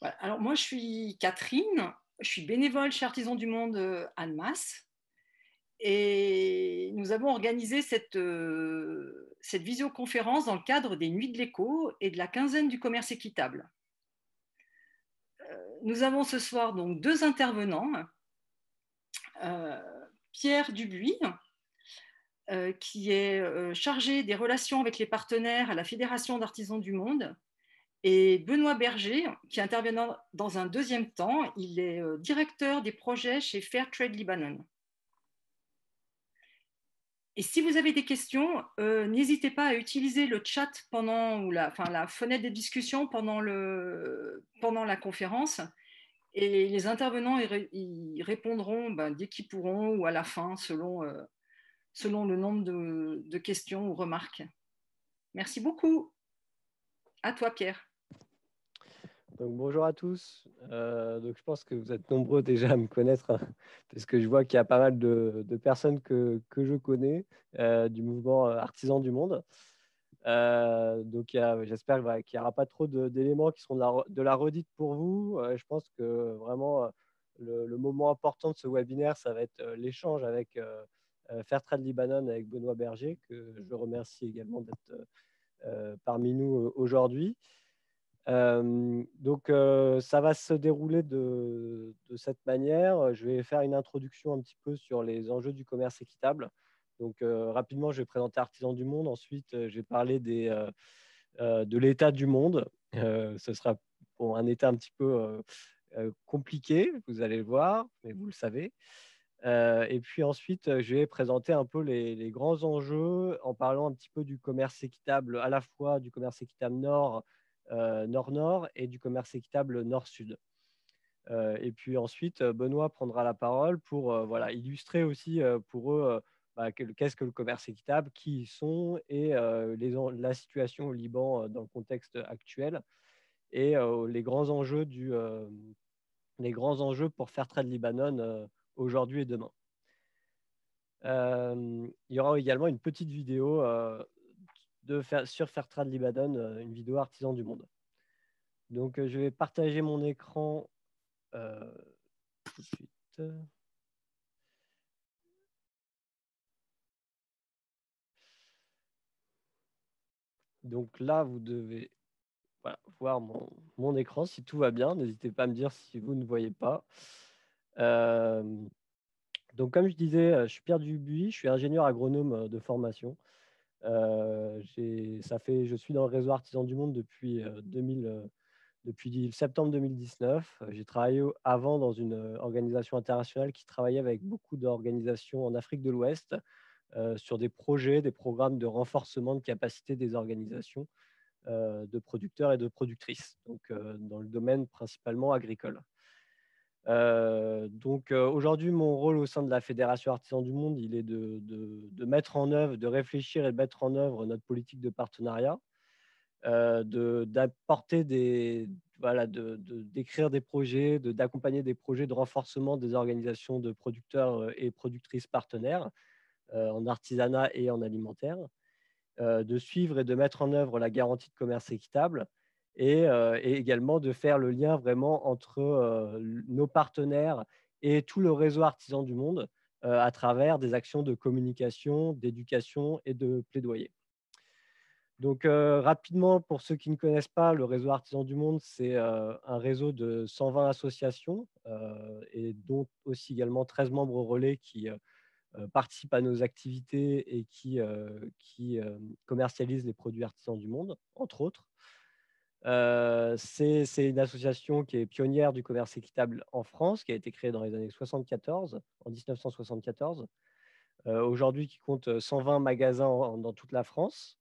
Voilà. Alors moi, je suis Catherine, je suis bénévole chez Artisans du Monde Annemasse et nous avons organisé cette visioconférence dans le cadre des Nuits de l'éco et de la quinzaine du commerce équitable. Nous avons ce soir donc deux intervenants, euh, Pierre Dubuis, qui est chargé des relations avec les partenaires à la Fédération d'Artisans du Monde, et Benoît Berger, qui interviendra dans un deuxième temps. Il est directeur des projets chez Fairtrade Libanon. Et si vous avez des questions, n'hésitez pas à utiliser le chat ou la fenêtre de discussion pendant la conférence. Et les intervenants ils répondront dès qu'ils pourront ou à la fin, selon le nombre de questions ou remarques. Merci beaucoup. À toi, Pierre. Donc, bonjour à tous. Donc, je pense que vous êtes nombreux déjà à me connaître, hein, parce que je vois qu'il y a pas mal de personnes que je connais du mouvement Artisans du Monde. Donc, j'espère qu'il n'y aura pas trop d'éléments qui seront de la redite pour vous. Je pense que vraiment, le moment important de ce webinaire, ça va être l'échange avec Fairtrade Libanon, avec Benoît Berger, que je remercie également d'être parmi nous aujourd'hui. Donc, ça va se dérouler de cette manière. Je vais faire une introduction un petit peu sur les enjeux du commerce équitable. Donc, rapidement, je vais présenter Artisans du Monde. Ensuite, je vais parler de l'état du monde. Ce sera bon, un état un petit peu compliqué, vous allez le voir, mais vous le savez. Et puis ensuite, je vais présenter un peu les grands enjeux en parlant un petit peu du commerce équitable, à la fois du commerce équitable nord-nord et du commerce équitable nord-sud. Et puis ensuite, Benoît prendra la parole pour voilà, illustrer aussi pour eux qu'est-ce que le commerce équitable, qui ils sont et la situation au Liban dans le contexte actuel et les grands enjeux pour Fairtrade Libanon aujourd'hui et demain. Il y aura également une petite vidéo sur Fairtrade Libanon, une vidéo Artisans du Monde. Donc, je vais partager mon écran tout de suite. Donc là, vous devez voir mon écran si tout va bien. N'hésitez pas à me dire si vous ne voyez pas. Donc, comme je disais, je suis Pierre Dubuis, je suis ingénieur agronome de formation. Je suis dans le réseau Artisans du Monde depuis septembre 2019. J'ai travaillé avant dans une organisation internationale qui travaillait avec beaucoup d'organisations en Afrique de l'Ouest sur des projets, des programmes de renforcement de capacité des organisations de producteurs et de productrices, donc dans le domaine principalement agricole. Aujourd'hui, mon rôle au sein de la Fédération Artisans du Monde, il est de mettre en œuvre, de réfléchir et de mettre en œuvre notre politique de partenariat, d'apporter d'écrire des projets, d'accompagner des projets de renforcement des organisations de producteurs et productrices partenaires en artisanat et en alimentaire, de suivre et de mettre en œuvre la garantie de commerce équitable et également de faire le lien vraiment entre nos partenaires et tout le réseau artisan du monde à travers des actions de communication, d'éducation et de plaidoyer. Donc, rapidement, pour ceux qui ne connaissent pas, le réseau Artisans du Monde, c'est un réseau de 120 associations et dont aussi également 13 membres relais qui participent à nos activités et qui commercialisent les produits artisans du monde, entre autres. C'est une association qui est pionnière du commerce équitable en France, qui a été créée dans les années 1974, aujourd'hui qui compte 120 magasins dans toute la France.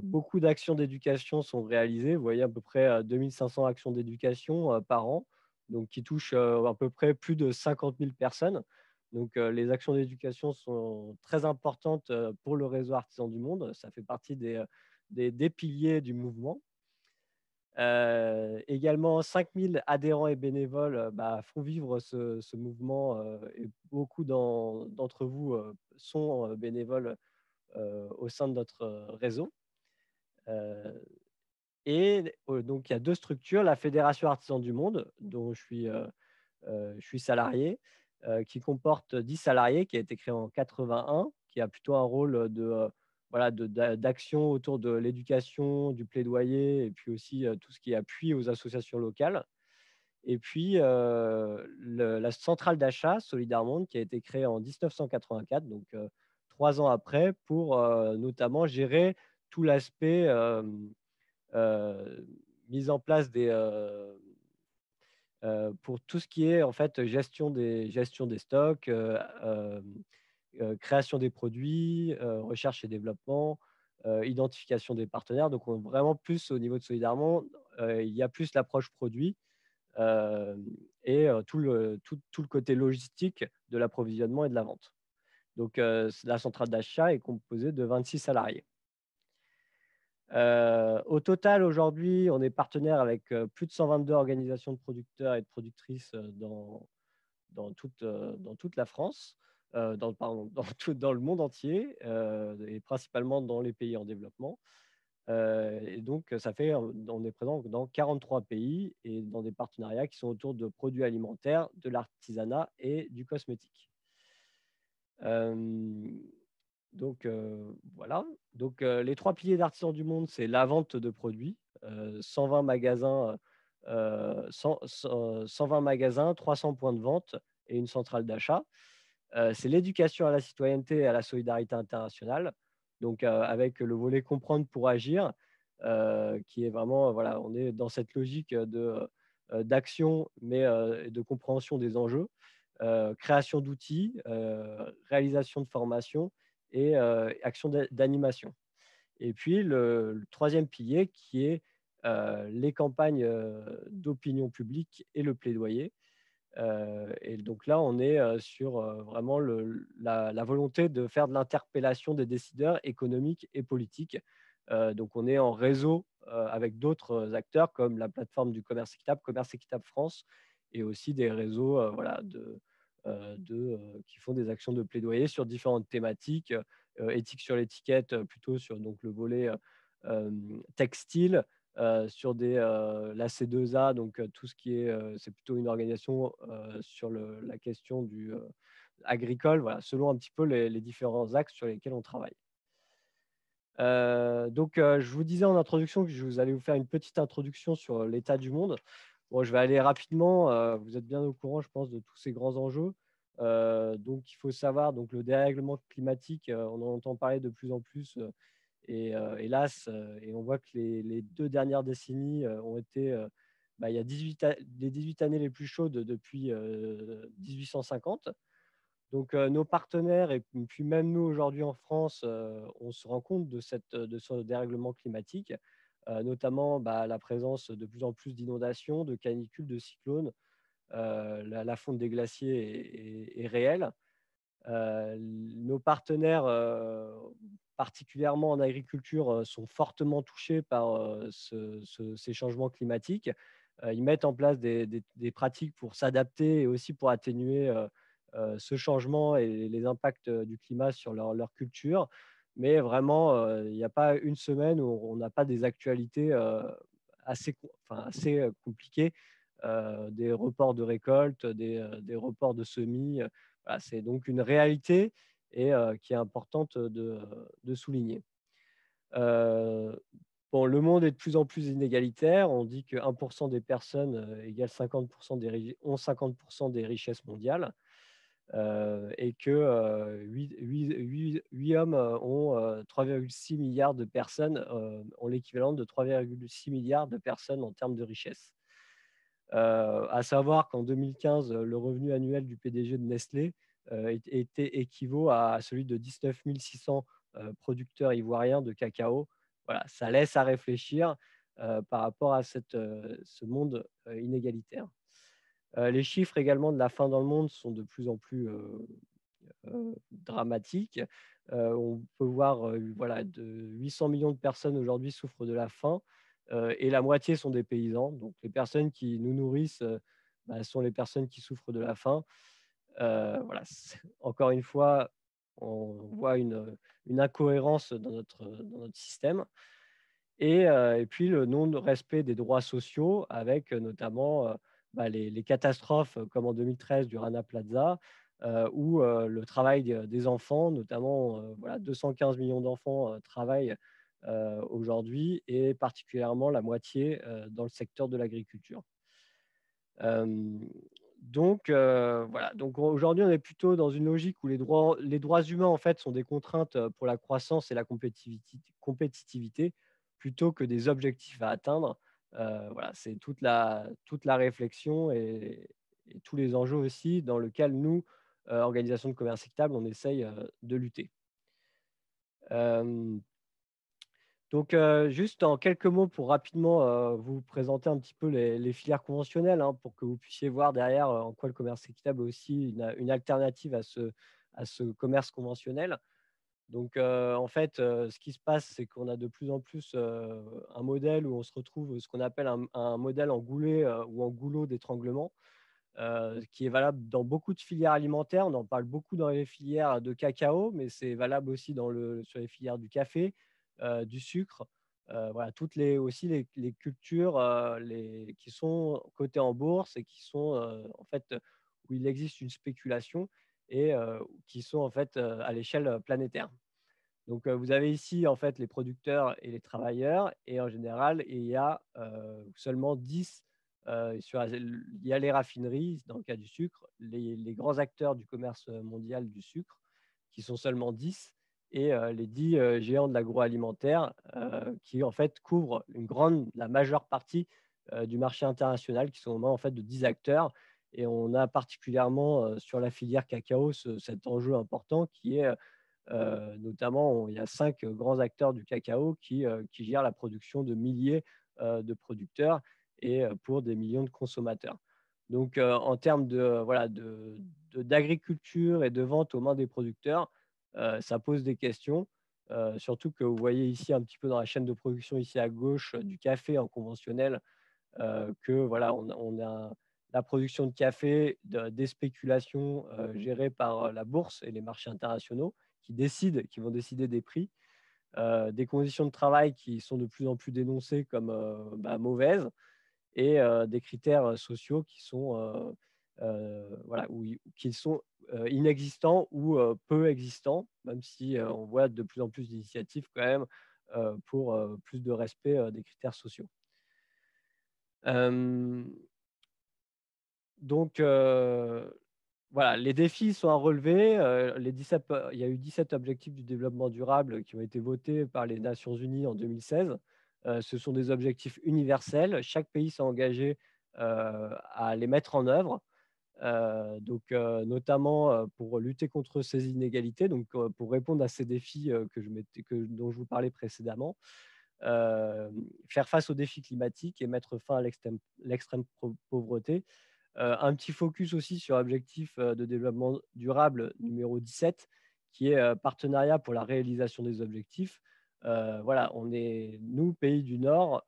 Beaucoup d'actions d'éducation sont réalisées. Vous voyez à peu près 2500 actions d'éducation par an, donc qui touchent à peu près plus de 50 000 personnes. Donc, les actions d'éducation sont très importantes pour le réseau Artisans du Monde. Ça fait partie des piliers du mouvement. Également, 5000 adhérents et bénévoles font vivre ce mouvement et beaucoup d'entre vous sont bénévoles au sein de notre réseau. Et donc, il y a deux structures, la Fédération Artisans du Monde, dont je suis salarié, qui comporte 10 salariés, qui a été créé en 81, qui a plutôt un rôle voilà, d'action autour de l'éducation, du plaidoyer, et puis aussi tout ce qui est appui aux associations locales. Et puis, la centrale d'achat Solidarmonde, qui a été créée en 1984, donc 3 ans après, pour notamment gérer tout l'aspect mise en place pour tout ce qui est en fait gestion des stocks, création des produits, recherche et développement, identification des partenaires. Donc, on vraiment plus au niveau de Solidarment, il y a plus l'approche produit euh, et tout le côté logistique de l'approvisionnement et de la vente. Donc, la centrale d'achat est composée de 26 salariés. Au total, aujourd'hui, on est partenaire avec plus de 122 organisations de producteurs et de productrices dans toute la France, pardon, dans le monde entier, et principalement dans les pays en développement. Et donc, on est présent dans 43 pays et dans des partenariats qui sont autour de produits alimentaires, de l'artisanat et du cosmétique. Euh, donc, voilà. Donc, les trois piliers d'Artisans du Monde, c'est la vente de produits, 120 magasins, 120 magasins, 300 points de vente et une centrale d'achat. C'est l'éducation à la citoyenneté et à la solidarité internationale, donc avec le volet comprendre pour agir, qui est vraiment, voilà, on est dans cette logique d'action, mais de compréhension des enjeux, création d'outils, réalisation de formations et action d'animation. Et puis le troisième pilier qui est les campagnes d'opinion publique et le plaidoyer. Et donc là, on est sur vraiment la volonté de faire de l'interpellation des décideurs économiques et politiques. Donc on est en réseau avec d'autres acteurs comme la plateforme du Commerce Équitable France, et aussi des réseaux voilà, qui font des actions de plaidoyer sur différentes thématiques, éthique sur l'étiquette, plutôt sur donc, le volet textile, sur la C2A, donc tout ce qui est, c'est plutôt une organisation sur la question agricole, voilà, selon un petit peu les différents axes sur lesquels on travaille. Donc, je vous disais en introduction que je vous allais vous faire une petite introduction sur l'état du monde. Bon, je vais aller rapidement. Vous êtes bien au courant, je pense, de tous ces grands enjeux. Donc, il faut savoir, donc le dérèglement climatique, on en entend parler de plus en plus. Et hélas, et on voit que les 2 dernières décennies ont été, il y a les 18 années les plus chaudes depuis 1850. Donc, nos partenaires et puis même nous aujourd'hui en France, on se rend compte de ce dérèglement climatique, notamment la présence de plus en plus d'inondations, de canicules, de cyclones. La fonte des glaciers est réelle. Nos partenaires, particulièrement en agriculture, sont fortement touchés par ces changements climatiques. Ils mettent en place des pratiques pour s'adapter et aussi pour atténuer ce changement et les impacts du climat sur leur culture. Mais vraiment, il n'y a pas une semaine où on n'a pas des actualités assez compliquées, des reports de récolte, des reports de semis. Voilà, c'est donc une réalité et qui est importante de souligner. Bon, le monde est de plus en plus inégalitaire. On dit que 1% des personnes égale 50% ont 50% des richesses mondiales, et que 8 hommes ont 3,6 milliards de personnes, ont l'équivalent de 3,6 milliards de personnes en termes de richesse. À savoir qu'en 2015, le revenu annuel du PDG de Nestlé équivaut à celui de 19 600 producteurs ivoiriens de cacao. Voilà, ça laisse à réfléchir par rapport à ce monde inégalitaire. Les chiffres également de la faim dans le monde sont de plus en plus dramatiques. On peut voir voilà, 800 millions de personnes aujourd'hui souffrent de la faim, et la moitié sont des paysans. Donc les personnes qui nous nourrissent sont les personnes qui souffrent de la faim. Voilà, encore une fois, on voit une incohérence dans notre système. et puis le non-respect des droits sociaux avec notamment les catastrophes comme en 2013 du Rana Plaza ou le travail des enfants, notamment voilà, 215 millions d'enfants travaillent aujourd'hui et particulièrement la moitié dans le secteur de l'agriculture. Euh, voilà. Donc aujourd'hui, on est plutôt dans une logique où les droits humains en fait sont des contraintes pour la croissance et la compétitivité plutôt que des objectifs à atteindre. Voilà, c'est toute la réflexion et tous les enjeux aussi dans lesquels nous, organisation de commerce équitable, on essaye de lutter. Euh, juste en quelques mots pour rapidement vous présenter un petit peu les filières conventionnelles, hein, pour que vous puissiez voir derrière en quoi le commerce équitable est aussi une alternative à ce commerce conventionnel. En fait, ce qui se passe, c'est qu'on a de plus en plus un modèle où on se retrouve ce qu'on appelle un modèle en goulet ou en goulot d'étranglement, qui est valable dans beaucoup de filières alimentaires. On en parle beaucoup dans les filières de cacao, mais c'est valable aussi sur les filières du café, du sucre. Voilà, aussi les cultures qui sont cotées en bourse et qui sont en fait où il existe une spéculation et qui sont en fait à l'échelle planétaire. Vous avez ici en fait les producteurs et les travailleurs, et en général, il y a seulement 10 il y a les raffineries, dans le cas du sucre, les grands acteurs du commerce mondial du sucre, qui sont seulement 10, et les 10 géants de l'agroalimentaire, qui en fait couvrent la majeure partie du marché international, qui sont au moins en fait de 10 acteurs. Et on a particulièrement sur la filière cacao cet enjeu important qui est notamment, il y a 5 grands acteurs du cacao qui gèrent la production de milliers de producteurs et pour des millions de consommateurs. En termes d'agriculture et de vente aux mains des producteurs, ça pose des questions. Surtout que vous voyez ici un petit peu dans la chaîne de production, ici à gauche, du café en conventionnel, que voilà, on a la production de café, des spéculations gérées par la bourse et les marchés internationaux qui vont décider des prix, des conditions de travail qui sont de plus en plus dénoncées comme mauvaises, et des critères sociaux qui sont, qui sont inexistants ou peu existants, même si on voit de plus en plus d'initiatives quand même pour plus de respect des critères sociaux. Euh, donc, voilà, les défis sont à relever. Il y a eu 17 objectifs du développement durable qui ont été votés par les Nations Unies en 2016. Ce sont des objectifs universels. Chaque pays s'est engagé à les mettre en œuvre, notamment pour lutter contre ces inégalités, pour répondre à ces défis dont je vous parlais précédemment. Faire face aux défis climatiques et mettre fin à l'extrême pauvreté. Un petit focus aussi sur l'objectif de développement durable numéro 17, qui est partenariat pour la réalisation des objectifs. Voilà, nous, pays du Nord,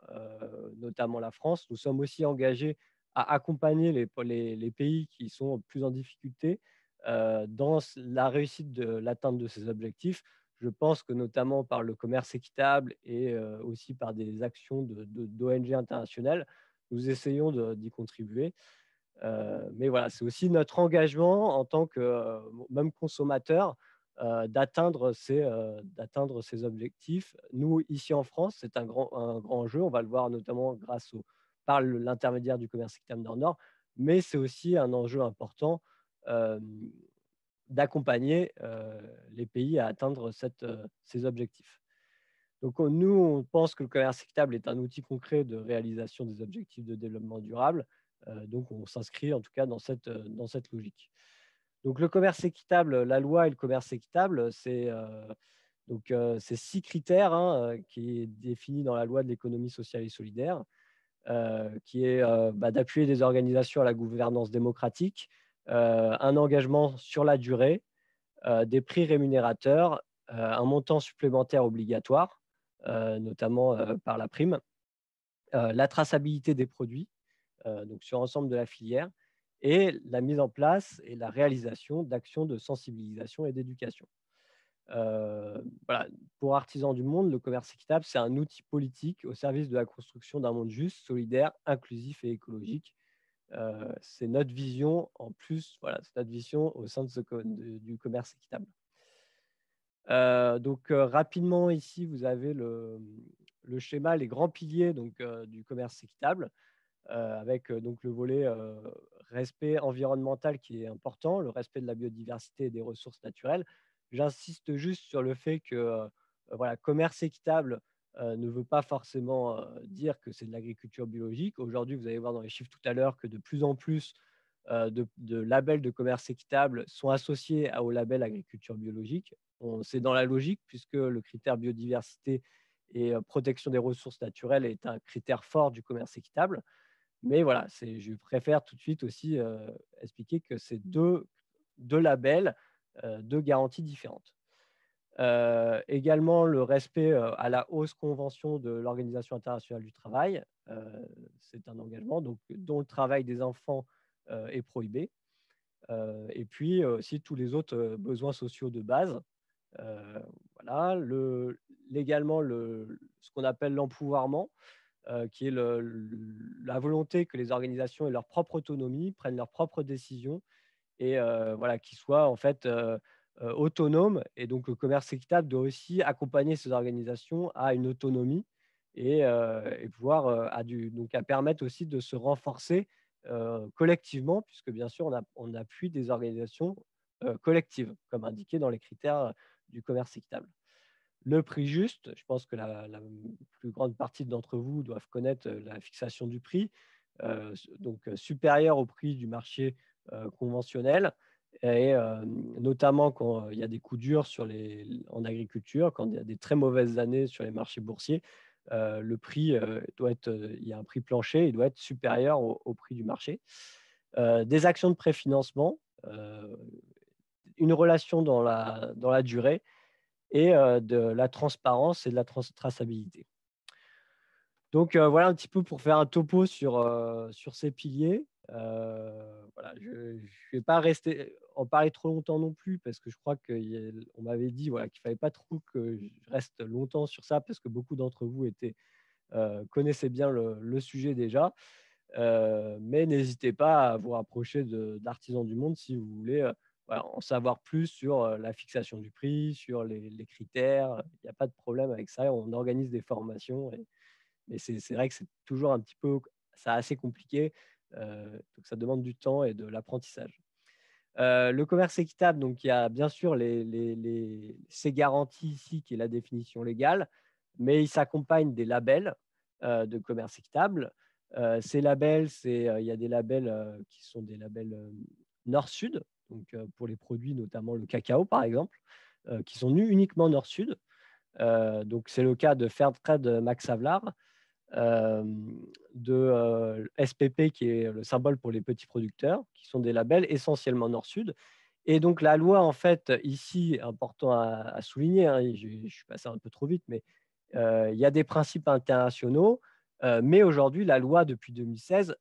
notamment la France, nous sommes aussi engagés à accompagner les pays qui sont plus en difficulté dans la réussite de l'atteinte de ces objectifs. Je pense que notamment par le commerce équitable et aussi par des actions d'ONG internationales, nous essayons d'y contribuer. Mais voilà, c'est aussi notre engagement en tant que même consommateur d'atteindre ces objectifs. Nous, ici en France, c'est un grand enjeu. On va le voir notamment par l'intermédiaire du commerce équitable Nord-Nord, mais c'est aussi un enjeu important euh, d'accompagner les pays à atteindre ces objectifs. Nous, on pense que le commerce équitable est un outil concret de réalisation des objectifs de développement durable. On s'inscrit en tout cas dans cette logique. Donc, le commerce équitable, la loi et le commerce équitable, c'est 6 critères qui est défini dans la loi de l'économie sociale et solidaire, qui est d'appuyer des organisations à la gouvernance démocratique, un engagement sur la durée, des prix rémunérateurs, un montant supplémentaire obligatoire, notamment par la prime, la traçabilité des produits, donc sur l'ensemble de la filière, et la mise en place et la réalisation d'actions de sensibilisation et d'éducation. Voilà. Pour Artisans du Monde, le commerce équitable, c'est un outil politique au service de la construction d'un monde juste, solidaire, inclusif et écologique. C'est notre vision, en plus, voilà, c'est notre vision au sein du commerce équitable. Donc, rapidement, ici, vous avez le schéma, les grands piliers donc, du commerce équitable, avec donc le volet respect environnemental qui est important, le respect de la biodiversité et des ressources naturelles. J'insiste juste sur le fait que voilà, commerce équitable ne veut pas forcément dire que c'est de l'agriculture biologique. Aujourd'hui, vous allez voir dans les chiffres tout à l'heure que de plus en plus de labels de commerce équitable sont associés au label agriculture biologique. C'est dans la logique puisque le critère biodiversité et protection des ressources naturelles est un critère fort du commerce équitable. Mais voilà, je préfère tout de suite aussi expliquer que c'est deux labels, deux garanties différentes. Également, le respect à la hausse convention de l'Organisation internationale du travail. C'est un engagement donc, dont le travail des enfants est prohibé. Et puis aussi tous les autres besoins sociaux de base. Voilà. Légalement, ce qu'on appelle l'empouvoirment, qui est la volonté que les organisations aient leur propre autonomie, prennent leurs propres décisions et voilà, qu'ils soient en fait autonomes. Et donc, le commerce équitable doit aussi accompagner ces organisations à une autonomie et pouvoir à permettre aussi de se renforcer collectivement, puisque bien sûr, on appuie des organisations collectives, comme indiqué dans les critères du commerce équitable. Le prix juste, je pense que la plus grande partie d'entre vous doivent connaître la fixation du prix, donc supérieur au prix du marché conventionnel, et notamment quand il y a des coups durs en agriculture, quand il y a des très mauvaises années sur les marchés boursiers, le prix il y a un prix plancher, il doit être supérieur au prix du marché. Des actions de préfinancement, une relation dans la durée, et de la transparence et de la traçabilité. Donc, voilà un petit peu pour faire un topo sur ces piliers. Voilà, je ne vais pas en parler trop longtemps non plus parce que je crois qu'on m'avait dit voilà, qu'il ne fallait pas trop que je reste longtemps sur ça parce que beaucoup d'entre vous connaissaient bien le sujet déjà. Mais n'hésitez pas à vous rapprocher d'Artisans du Monde si vous voulez voilà, en savoir plus sur la fixation du prix, sur les critères. Il n'y a pas de problème avec ça. On organise des formations. Mais c'est vrai que c'est toujours un petit peu c'est assez compliqué. Donc ça demande du temps et de l'apprentissage. Le commerce équitable, donc il y a bien sûr ces garanties ici, qui est la définition légale, mais il s'accompagne des labels de commerce équitable. Ces labels, il y a des labels qui sont des labels Nord-Sud, donc pour les produits, notamment le cacao par exemple, qui sont nus uniquement Nord-Sud. Donc c'est le cas de Fairtrade Max Havelaar, de SPP, qui est le symbole pour les petits producteurs, qui sont des labels essentiellement Nord-Sud. Et donc, la loi, en fait, ici, important à souligner, hein, je suis passé un peu trop vite, mais il y a des principes internationaux, mais aujourd'hui, la loi, depuis 2016,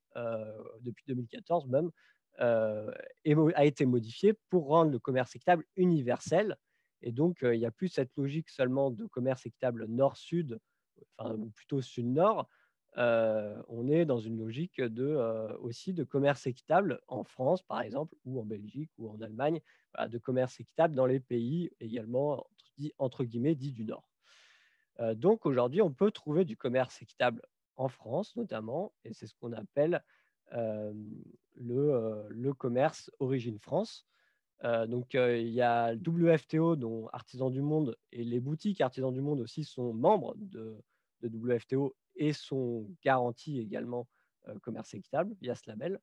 depuis 2014 même, a été modifiée pour rendre le commerce équitable universel. Et donc, il n'y a plus cette logique seulement de commerce équitable nord-sud, enfin, ou plutôt sud-nord. On est dans une logique aussi de commerce équitable en France, par exemple, ou en Belgique, ou en Allemagne, voilà, de commerce équitable dans les pays également, entre guillemets, dits du Nord. Donc aujourd'hui, on peut trouver du commerce équitable en France notamment, et c'est ce qu'on appelle euh, le commerce Origine France. Donc il y a le WFTO, dont Artisans du Monde, et les boutiques Artisans du Monde aussi sont membres de WFTO et sont garantis également commerce équitable via ce label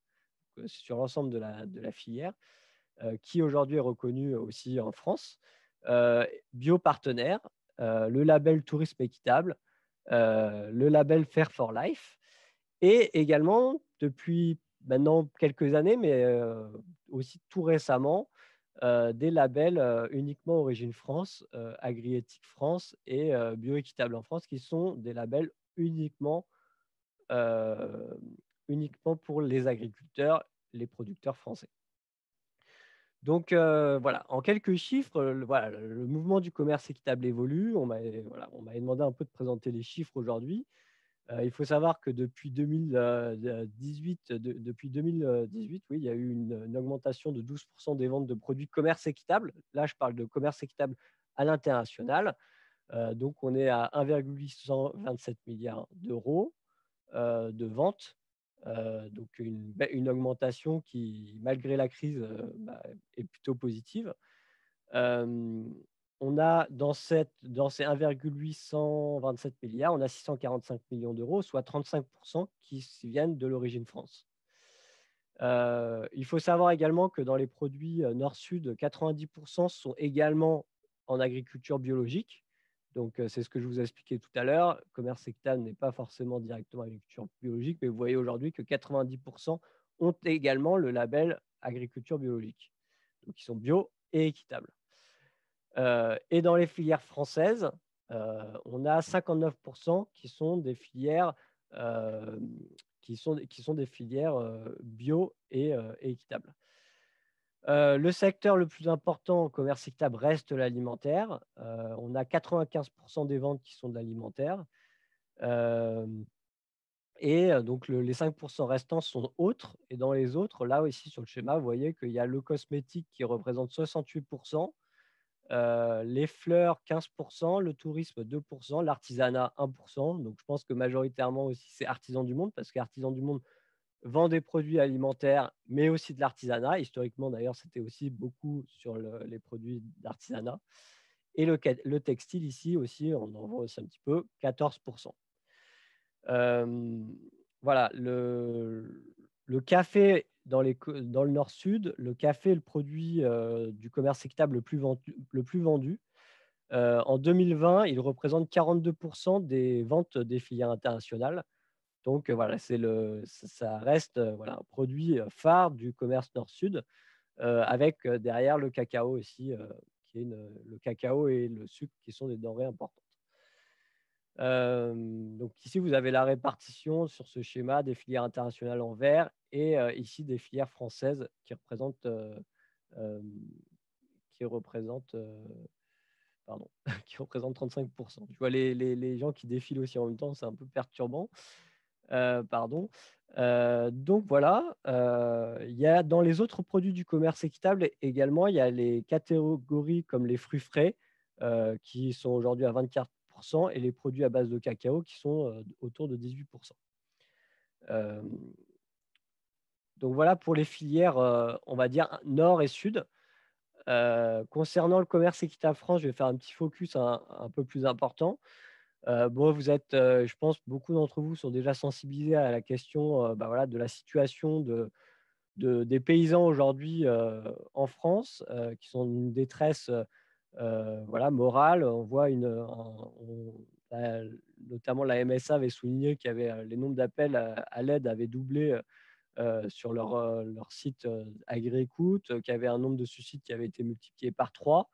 sur l'ensemble de la filière, qui aujourd'hui est reconnu aussi en France. Biopartenaire, le label Tourisme équitable, le label Fair for Life, et également, depuis maintenant quelques années, mais aussi tout récemment, des labels uniquement Origine France, Agriéthique France et Bioéquitable en France, qui sont des labels uniquement pour les agriculteurs, les producteurs français. Donc, voilà, en quelques chiffres, voilà, le mouvement du commerce équitable évolue. On m'avait demandé un peu de présenter les chiffres aujourd'hui. Il faut savoir que depuis 2018, depuis 2018, oui, il y a eu une augmentation de 12 des ventes de produits commerce équitable. Là, je parle de commerce équitable à l'international. Donc, on est à 1,827 milliards d'euros de ventes. Donc, une augmentation qui, malgré la crise, est plutôt positive. Euh, on a dans ces 1,827 milliards, on a 645 millions d'euros, soit 35% qui viennent de l'origine France. Il faut savoir également que dans les produits nord-sud, 90% sont également en agriculture biologique. Donc, c'est ce que je vous ai expliqué tout à l'heure. Commerce équitable n'est pas forcément directement agriculture biologique, mais vous voyez aujourd'hui que 90% ont également le label agriculture biologique. Donc, ils sont bio et équitables. Et dans les filières françaises, on a 59% qui sont des filières, euh, qui sont des filières bio et équitables. Le secteur le plus important en commerce équitable reste l'alimentaire. On a 95% des ventes qui sont de l'alimentaire. Euh, et donc, les 5% restants sont autres. Et dans les autres, là aussi sur le schéma, vous voyez qu'il y a le cosmétique qui représente 68%, les fleurs 15%, le tourisme 2%, l'artisanat 1%. Donc, je pense que majoritairement aussi, c'est Artisans du Monde, parce qu'Artisans du Monde vend des produits alimentaires, mais aussi de l'artisanat. Historiquement, d'ailleurs, c'était aussi beaucoup sur les produits d'artisanat. Et le textile, ici aussi, on en voit aussi un petit peu, 14%. Voilà, le café dans le nord-sud, le café est le produit du commerce équitable le plus vendu. En 2020, il représente 42% des ventes des filières internationales. Donc, voilà, ça reste voilà, un produit phare du commerce nord-sud, avec derrière le cacao aussi, le cacao et le sucre qui sont des denrées importantes. Donc ici, vous avez la répartition sur ce schéma des filières internationales en vert et ici des filières françaises qui représentent, euh, qui représentent, pardon, qui représentent 35%. Je vois les gens qui défilent aussi en même temps, c'est un peu perturbant. Pardon. Donc voilà, il y a dans les autres produits du commerce équitable également, il y a les catégories comme les fruits frais qui sont aujourd'hui à 24% et les produits à base de cacao qui sont autour de 18%. Euh, donc voilà pour les filières, on va dire, nord et sud. Concernant le commerce équitable France, je vais faire un petit focus un peu plus important. Bon, vous êtes, je pense, beaucoup d'entre vous sont déjà sensibilisés à la question voilà, de la situation des paysans aujourd'hui en France, qui sont dans une détresse voilà, morale. On voit notamment la MSA avait souligné qu'il y avait les nombres d'appels à l'aide avaient doublé sur leur site AgriEcoute, qu'il y avait un nombre de suicides qui avait été multiplié par 3.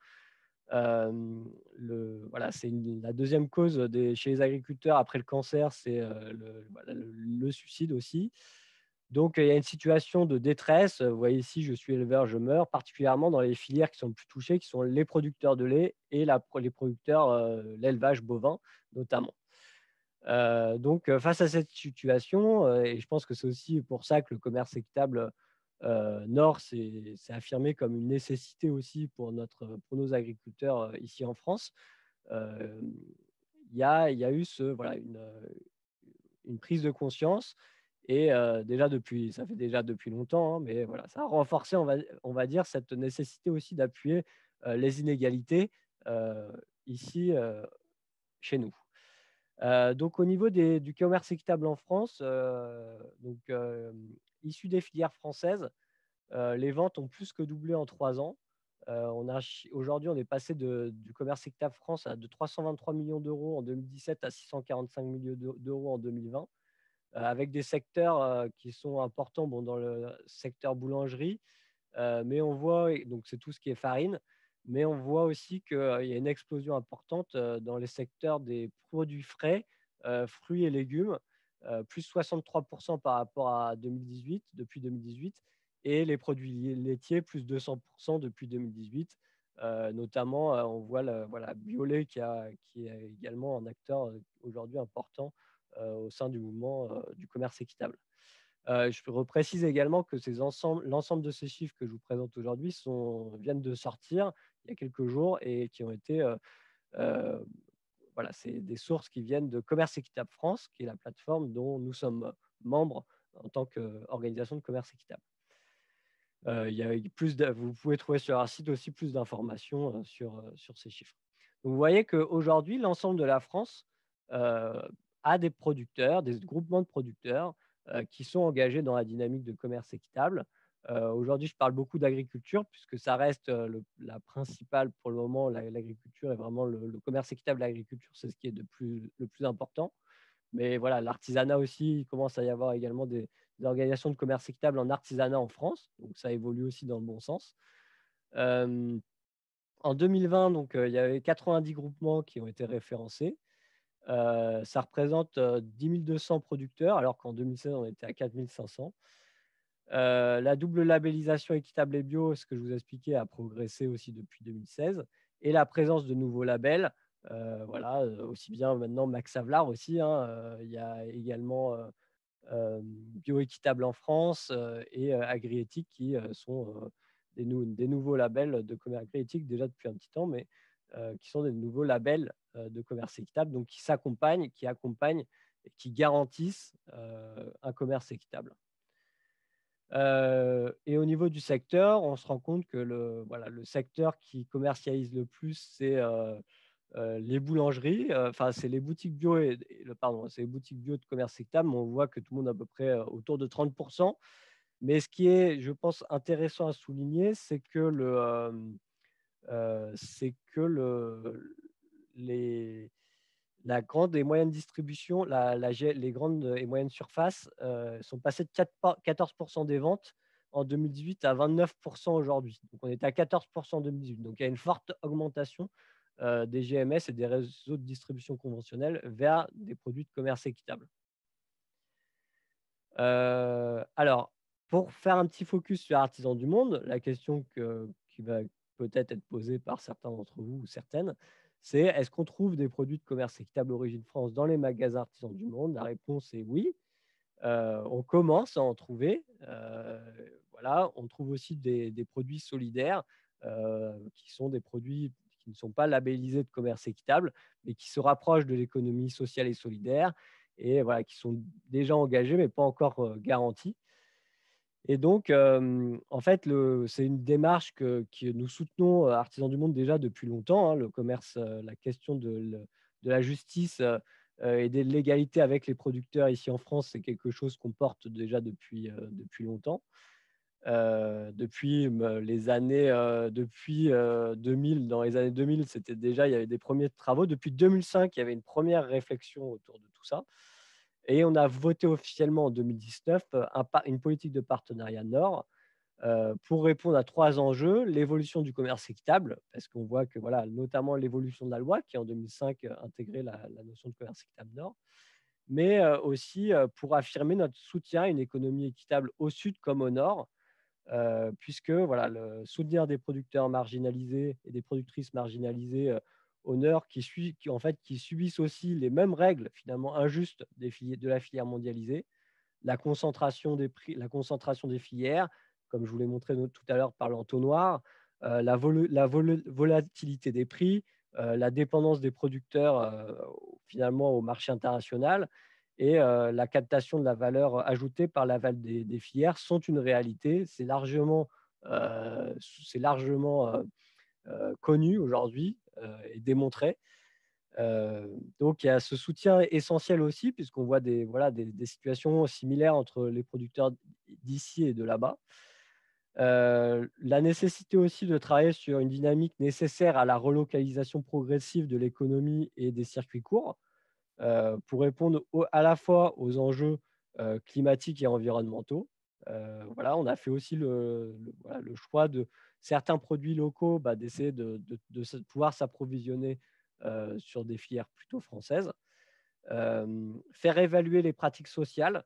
Voilà, c'est la deuxième cause chez les agriculteurs après le cancer, c'est voilà, le suicide aussi. Donc, il y a une situation de détresse. Vous voyez ici, je suis éleveur, je meurs, particulièrement dans les filières qui sont le plus touchées, qui sont les producteurs de lait et les producteurs, l'élevage bovin notamment. Donc, face à cette situation, et je pense que c'est aussi pour ça que le commerce équitable Nord s'est affirmé comme une nécessité aussi pour nos agriculteurs ici en France. Euh, il y a eu voilà, une prise de conscience et ça fait déjà depuis longtemps, hein, mais voilà, ça a renforcé, on va dire, cette nécessité aussi d'appuyer les inégalités ici chez nous. Donc, au niveau du commerce équitable en France, issu des filières françaises, les ventes ont plus que doublé en 3 ans. Aujourd'hui, on est passé du commerce équitable France de 323 millions d'euros en 2017 à 645 millions d'euros en 2020, avec des secteurs qui sont importants dans le secteur boulangerie, mais on voit, donc c'est tout ce qui est farine, mais on voit aussi qu'il y a une explosion importante dans les secteurs des produits frais, fruits et légumes, plus 63% par rapport à 2018, depuis 2018, et les produits laitiers, plus 200% depuis 2018. Notamment, on voit voilà, Biolay qui est également un acteur aujourd'hui important au sein du mouvement du commerce équitable. Je reprécise également que l'ensemble de ces chiffres que je vous présente aujourd'hui viennent de sortir il y a quelques jours et qui ont été euh, voilà, c'est des sources qui viennent de Commerce Équitable France, qui est la plateforme dont nous sommes membres en tant qu'organisation de commerce équitable. Il y a vous pouvez trouver sur leur site aussi plus d'informations sur ces chiffres. Donc, vous voyez qu'aujourd'hui, l'ensemble de la France euh, a des producteurs, des groupements de producteurs qui sont engagés dans la dynamique de commerce équitable. Aujourd'hui, je parle beaucoup d'agriculture puisque ça reste la principale pour le moment. L'agriculture est vraiment le commerce équitable. L'agriculture, c'est ce qui est le plus important. Mais voilà, l'artisanat aussi, il commence à y avoir également des organisations de commerce équitable en artisanat en France. Donc, ça évolue aussi dans le bon sens. Euh, En 2020, donc, il y avait 90 groupements qui ont été référencés. Ça représente 10 200 producteurs, alors qu'en 2016, on était à 4 500. La double labellisation équitable et bio, ce que je vous ai expliqué, a progressé aussi depuis 2016. Et la présence de nouveaux labels, voilà, aussi bien maintenant Max Havelaar aussi, hein, il y a également Bioéquitable en France et Agriéthique qui sont des nouveaux labels de commerce agriéthique déjà depuis un petit temps, mais qui sont des nouveaux labels de commerce équitable, donc qui s'accompagnent, qui accompagnent et qui garantissent un commerce équitable. Et au niveau du secteur, on se rend compte que voilà, le secteur qui commercialise le plus, c'est les boulangeries, enfin, c'est les boutiques bio pardon, c'est les boutiques bio de commerce équitable, mais on voit que tout le monde a à peu près autour de 30%. Mais ce qui est, je pense, intéressant à souligner, c'est que la grande et moyenne distribution, les grandes et moyennes surfaces sont passées de 14% des ventes en 2018 à 29% aujourd'hui. Donc, on était à 14% en 2018. Donc, il y a une forte augmentation des GMS et des réseaux de distribution conventionnels vers des produits de commerce équitable. Alors, pour faire un petit focus sur Artisans du Monde, la question qui va peut-être être posée par certains d'entre vous ou certaines, c'est est-ce qu'on trouve des produits de commerce équitable Origine France dans les magasins Artisans du Monde? La réponse est oui. On commence à en trouver. Voilà, on trouve aussi des produits solidaires qui sont des produits qui ne sont pas labellisés de commerce équitable, mais qui se rapprochent de l'économie sociale et solidaire et voilà, qui sont déjà engagés, mais pas encore garantis. Et donc, en fait, c'est une démarche que nous soutenons, Artisans du Monde, déjà depuis longtemps, hein, le commerce, la question de la justice et de l'égalité avec les producteurs ici en France, c'est quelque chose qu'on porte déjà depuis longtemps. Depuis 2000, dans les années 2000, il y avait des premiers travaux. Depuis 2005, il y avait une première réflexion autour de tout ça. Et on a voté officiellement en 2019 une politique de partenariat Nord pour répondre à 3 enjeux. L'évolution du commerce équitable, parce qu'on voit que, voilà, notamment l'évolution de la loi qui, en 2005, intégrait la notion de commerce équitable Nord, mais aussi pour affirmer notre soutien à une économie équitable au sud comme au nord, puisque voilà, le soutenir des producteurs marginalisés et des productrices marginalisées au nord en fait, qui subissent aussi les mêmes règles finalement injustes de la filière mondialisée, la concentration des prix, la concentration des filières, comme je vous l'ai montré tout à l'heure par l'entonnoir, la volatilité des prix, la dépendance des producteurs finalement au marché international et la captation de la valeur ajoutée par l'aval des filières sont une réalité. C'est largement connu aujourd'hui et démontré. Donc, il y a ce soutien essentiel aussi, puisqu'on voit des situations similaires entre les producteurs d'ici et de là-bas. La nécessité aussi de travailler sur une dynamique nécessaire à la relocalisation progressive de l'économie et des circuits courts pour répondre à la fois aux enjeux climatiques et environnementaux. Voilà, on a fait aussi voilà, le choix de certains produits locaux, d'essayer de pouvoir s'approvisionner sur des filières plutôt françaises. Faire évaluer les pratiques sociales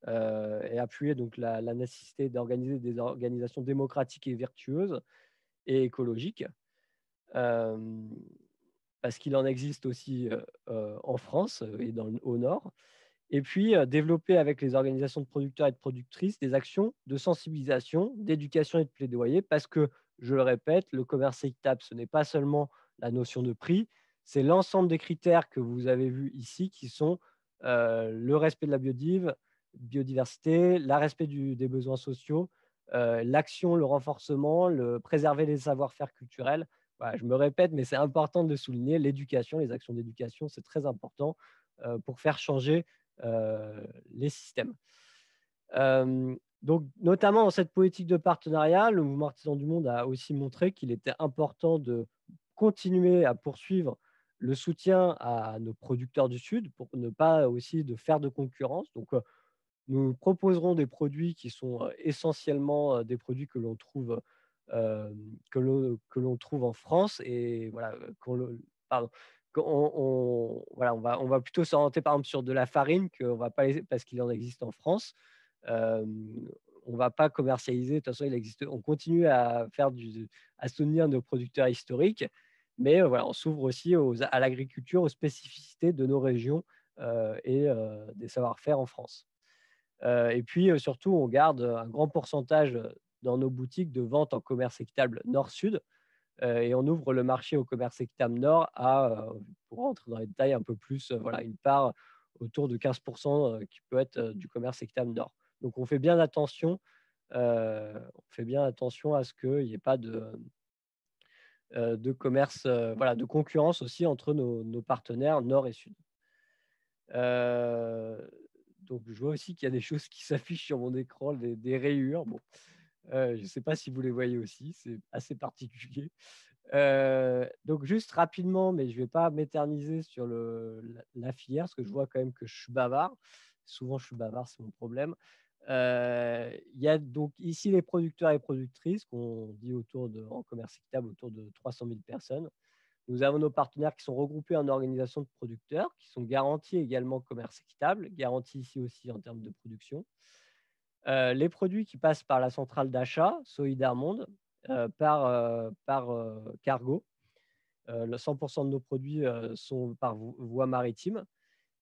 et appuyer donc la nécessité d'organiser des organisations démocratiques et vertueuses et écologiques. Euh, Parce qu'il en existe aussi en France et au Nord. Et puis, développer avec les organisations de producteurs et de productrices des actions de sensibilisation, d'éducation et de plaidoyer, parce que, je le répète, le commerce équitable, ce n'est pas seulement la notion de prix, c'est l'ensemble des critères que vous avez vus ici qui sont le respect de la biodiversité, le respect des besoins sociaux, l'action, le renforcement, préserver les savoir-faire culturels. Voilà, je me répète, mais c'est important de le souligner, l'éducation, les actions d'éducation, c'est très important pour faire changer les systèmes. Donc, notamment dans cette politique de partenariat, le mouvement Artisans du Monde a aussi montré qu'il était important de continuer à poursuivre le soutien à nos producteurs du Sud pour ne pas aussi de faire de concurrence. Donc, nous proposerons des produits qui sont essentiellement des produits que l'on trouve, que l'on trouve en France et voilà, pardon, on va plutôt s'orienter par exemple sur de la farine qu'on va pas parce qu'il en existe en France. Euh, on ne va pas commercialiser, de toute façon, il existe, on continue à à soutenir nos producteurs historiques, mais voilà, on s'ouvre aussi à l'agriculture, aux spécificités de nos régions et des savoir-faire en France. Et puis, surtout, on garde un grand pourcentage dans nos boutiques de vente en commerce équitable nord-sud et on ouvre le marché au commerce équitable nord pour rentrer dans les détails un peu plus, voilà, une part autour de 15% qui peut être du commerce équitable nord. Donc, on fait bien attention à ce qu'il n'y ait pas de commerce, voilà, de concurrence aussi entre nos partenaires nord et sud. Donc, je vois aussi qu'il y a des choses qui s'affichent sur mon écran, des rayures. Bon, je ne sais pas si vous les voyez aussi, c'est assez particulier. Donc, juste rapidement, mais je ne vais pas m'éterniser sur la filière, parce que je vois quand même que je suis bavard. Souvent, je suis bavard, c'est mon problème. Il y a donc ici les producteurs et productrices, qu'on dit en commerce équitable, autour de 300 000 personnes. Nous avons nos partenaires qui sont regroupés en organisations de producteurs, qui sont garantis également commerce équitable, garantis ici aussi en termes de production. Les produits qui passent par la centrale d'achat, Solidarmonde, par cargo. 100% de nos produits sont par voie maritime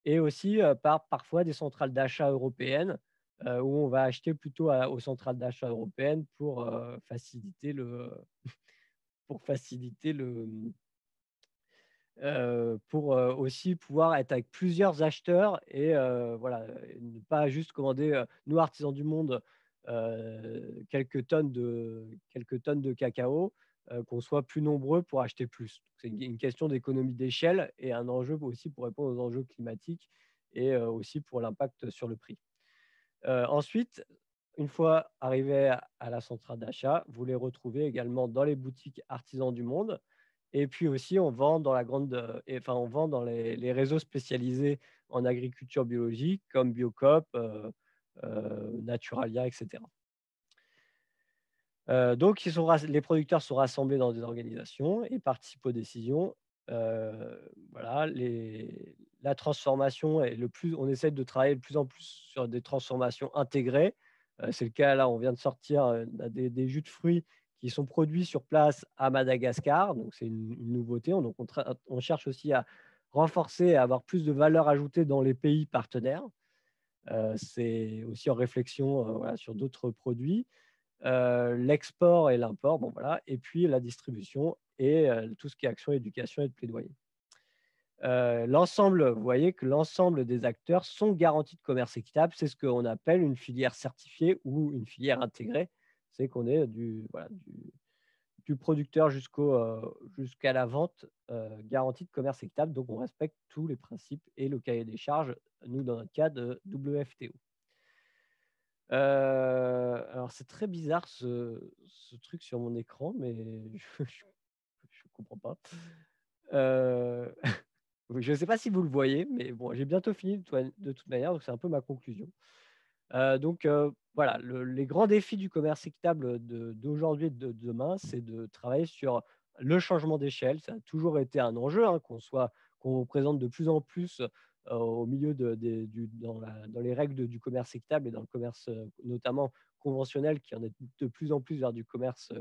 et aussi par parfois des centrales d'achat européennes où on va acheter plutôt aux centrales d'achat européennes pour faciliter pour aussi pouvoir être avec plusieurs acheteurs et voilà, et ne pas juste commander, nous, Artisans du Monde, quelques tonnes de cacao, qu'on soit plus nombreux pour acheter plus. C'est une question d'économie d'échelle et un enjeu aussi pour répondre aux enjeux climatiques et aussi pour l'impact sur le prix. Ensuite, une fois arrivés à la centrale d'achat, vous les retrouvez également dans les boutiques Artisans du Monde. Et puis aussi, on vend on vend dans les réseaux spécialisés en agriculture biologique comme Biocoop, Naturalia, etc. Donc, les producteurs sont rassemblés dans des organisations et participent aux décisions. Voilà, la transformation on essaie de travailler de plus en plus sur des transformations intégrées. C'est le cas là, on vient de sortir des jus de fruits qui sont produits sur place à Madagascar. Donc, c'est une nouveauté. On cherche aussi à renforcer et à avoir plus de valeur ajoutée dans les pays partenaires. C'est aussi en réflexion voilà, sur d'autres produits. L'export et l'import, bon, voilà, et puis la distribution et tout ce qui est action, éducation et de plaidoyer. Vous voyez que l'ensemble des acteurs sont garantis de commerce équitable. C'est ce qu'on appelle une filière certifiée ou une filière intégrée. C'est qu'on est du producteur jusqu'à la vente garantie de commerce équitable. Donc, on respecte tous les principes et le cahier des charges, nous, dans notre cas de WFTO. Alors, c'est très bizarre ce truc sur mon écran, mais je ne comprends pas. Je ne sais pas si vous le voyez, mais bon, j'ai bientôt fini de toute manière, donc c'est un peu ma conclusion. Voilà, les grands défis du commerce équitable d'aujourd'hui et de demain, c'est de travailler sur le changement d'échelle. Ça a toujours été un enjeu, hein, qu'on présente de plus en plus au milieu dans les règles du commerce équitable et dans le commerce notamment conventionnel qui en est de plus en plus vers du commerce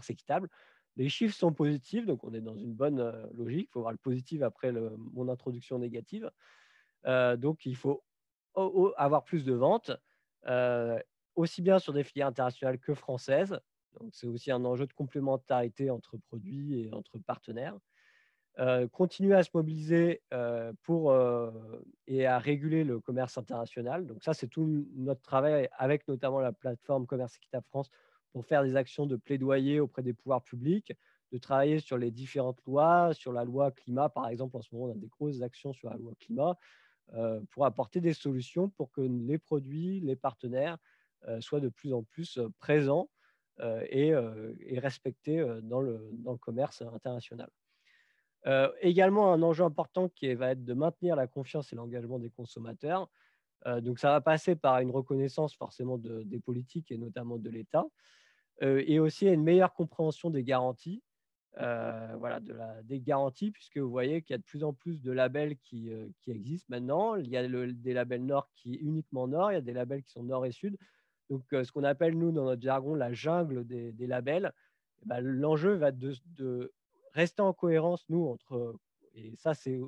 équitable. Les chiffres sont positifs, donc on est dans une bonne logique. Il faut voir le positif après mon introduction négative. Donc, il faut avoir plus de ventes, euh, aussi bien sur des filières internationales que françaises. Donc, c'est aussi un enjeu de complémentarité entre produits et entre partenaires. Continuer à se mobiliser et à réguler le commerce international. Donc ça, c'est tout notre travail avec notamment la plateforme Commerce Équitable France pour faire des actions de plaidoyer auprès des pouvoirs publics, de travailler sur les différentes lois, sur la loi climat, par exemple. En ce moment, on a des grosses actions sur la loi climat pour apporter des solutions pour que les produits, les partenaires soient de plus en plus présents et respectés dans le commerce international. Également, un enjeu important qui va être de maintenir la confiance et l'engagement des consommateurs. Donc, ça va passer par une reconnaissance forcément des politiques et notamment de l'État, et aussi une meilleure compréhension des garanties, voilà, des garanties, puisque vous voyez qu'il y a de plus en plus de labels qui existent maintenant. Il y a des labels Nord qui uniquement Nord, il y a des labels qui sont Nord et Sud. Donc, ce qu'on appelle, nous, dans notre jargon, la jungle des labels, eh ben, l'enjeu va être de rester en cohérence, nous, et ça, c'est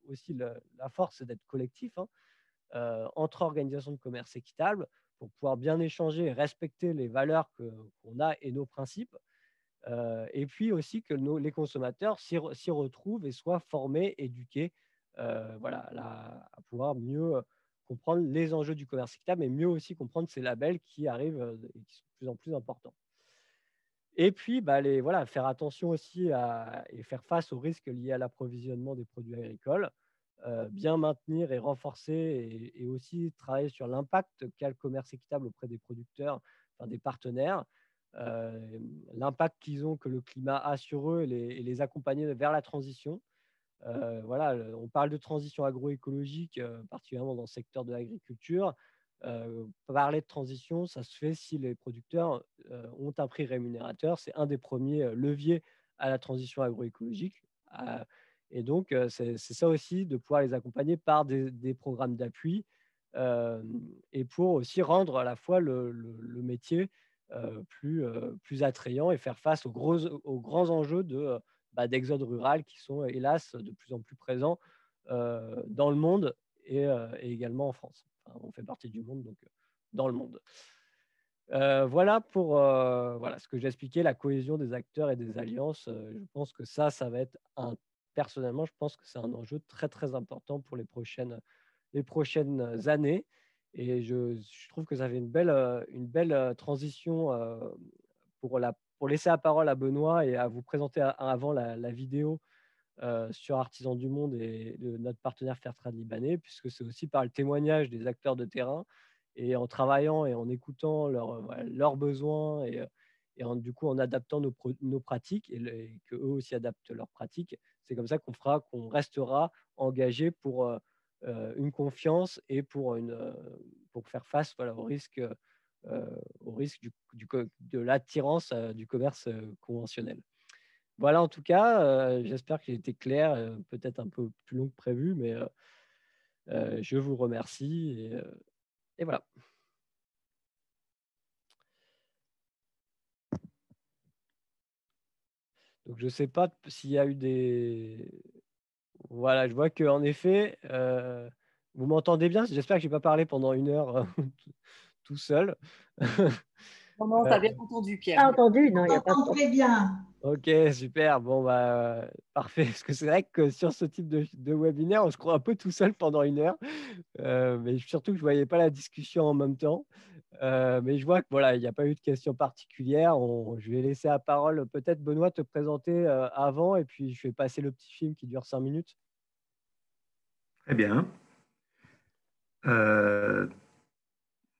aussi la force, c'est d'être collectif, hein, entre organisations de commerce équitable pour pouvoir bien échanger et respecter les valeurs qu'on a et nos principes. Et puis aussi que les consommateurs s'y retrouvent et soient formés, éduqués, voilà, à pouvoir mieux comprendre les enjeux du commerce équitable, mais mieux aussi comprendre ces labels qui arrivent et qui sont de plus en plus importants. Et puis, voilà, faire attention aussi et faire face aux risques liés à l'approvisionnement des produits agricoles, bien maintenir et renforcer et aussi travailler sur l'impact qu'a le commerce équitable auprès des producteurs, enfin, des partenaires, l'impact qu'ils ont, que le climat a sur eux et les accompagner vers la transition. Voilà, on parle de transition agroécologique, particulièrement dans le secteur de l'agriculture. Parler de transition, ça se fait si les producteurs ont un prix rémunérateur. C'est un des premiers leviers à la transition agroécologique. Et donc, c'est ça aussi, de pouvoir les accompagner par des programmes d'appui et pour aussi rendre à la fois le métier plus attrayant et faire face aux grands enjeux d'exode rural qui sont hélas de plus en plus présents dans le monde et également en France. Enfin, on fait partie du monde, donc dans le monde. Voilà pour voilà, ce que j'ai expliqué, la cohésion des acteurs et des alliances. Je pense que ça va être personnellement, je pense que c'est un enjeu très, très important pour les prochaines années. Et je trouve que ça fait une belle transition pour laisser la parole à Benoît et à vous présenter avant la vidéo sur Artisans du Monde et notre partenaire Fairtrade libanais, puisque c'est aussi par le témoignage des acteurs de terrain et en travaillant et en écoutant leurs besoins du coup en adaptant nos pratiques et qu'eux aussi adaptent leurs pratiques. C'est comme ça qu'on restera engagé pour une confiance et pour faire face, voilà, au risque de l'attirance du commerce conventionnel. Voilà, en tout cas, j'espère que j'ai été clair, peut-être un peu plus long que prévu, mais je vous remercie et voilà. Donc, je ne sais pas s'il y a eu des… Voilà, je vois qu'en effet, vous m'entendez bien. J'espère que je n'ai pas parlé pendant 1 heure tout seul. Non, non, tu as bien entendu, Pierre. Pas entendu, non, il n'y a On pas de t'entend problème. très bien. Ok, super. Bon, parfait. Parce que c'est vrai que sur ce type de webinaire, on se croit un peu tout seul pendant 1 heure. Mais surtout que je ne voyais pas la discussion en même temps. Mais je vois que voilà, il n'y a pas eu de questions particulières. Je vais laisser la parole peut-être Benoît te présenter avant et puis je vais passer le petit film qui dure 5 minutes. Très bien.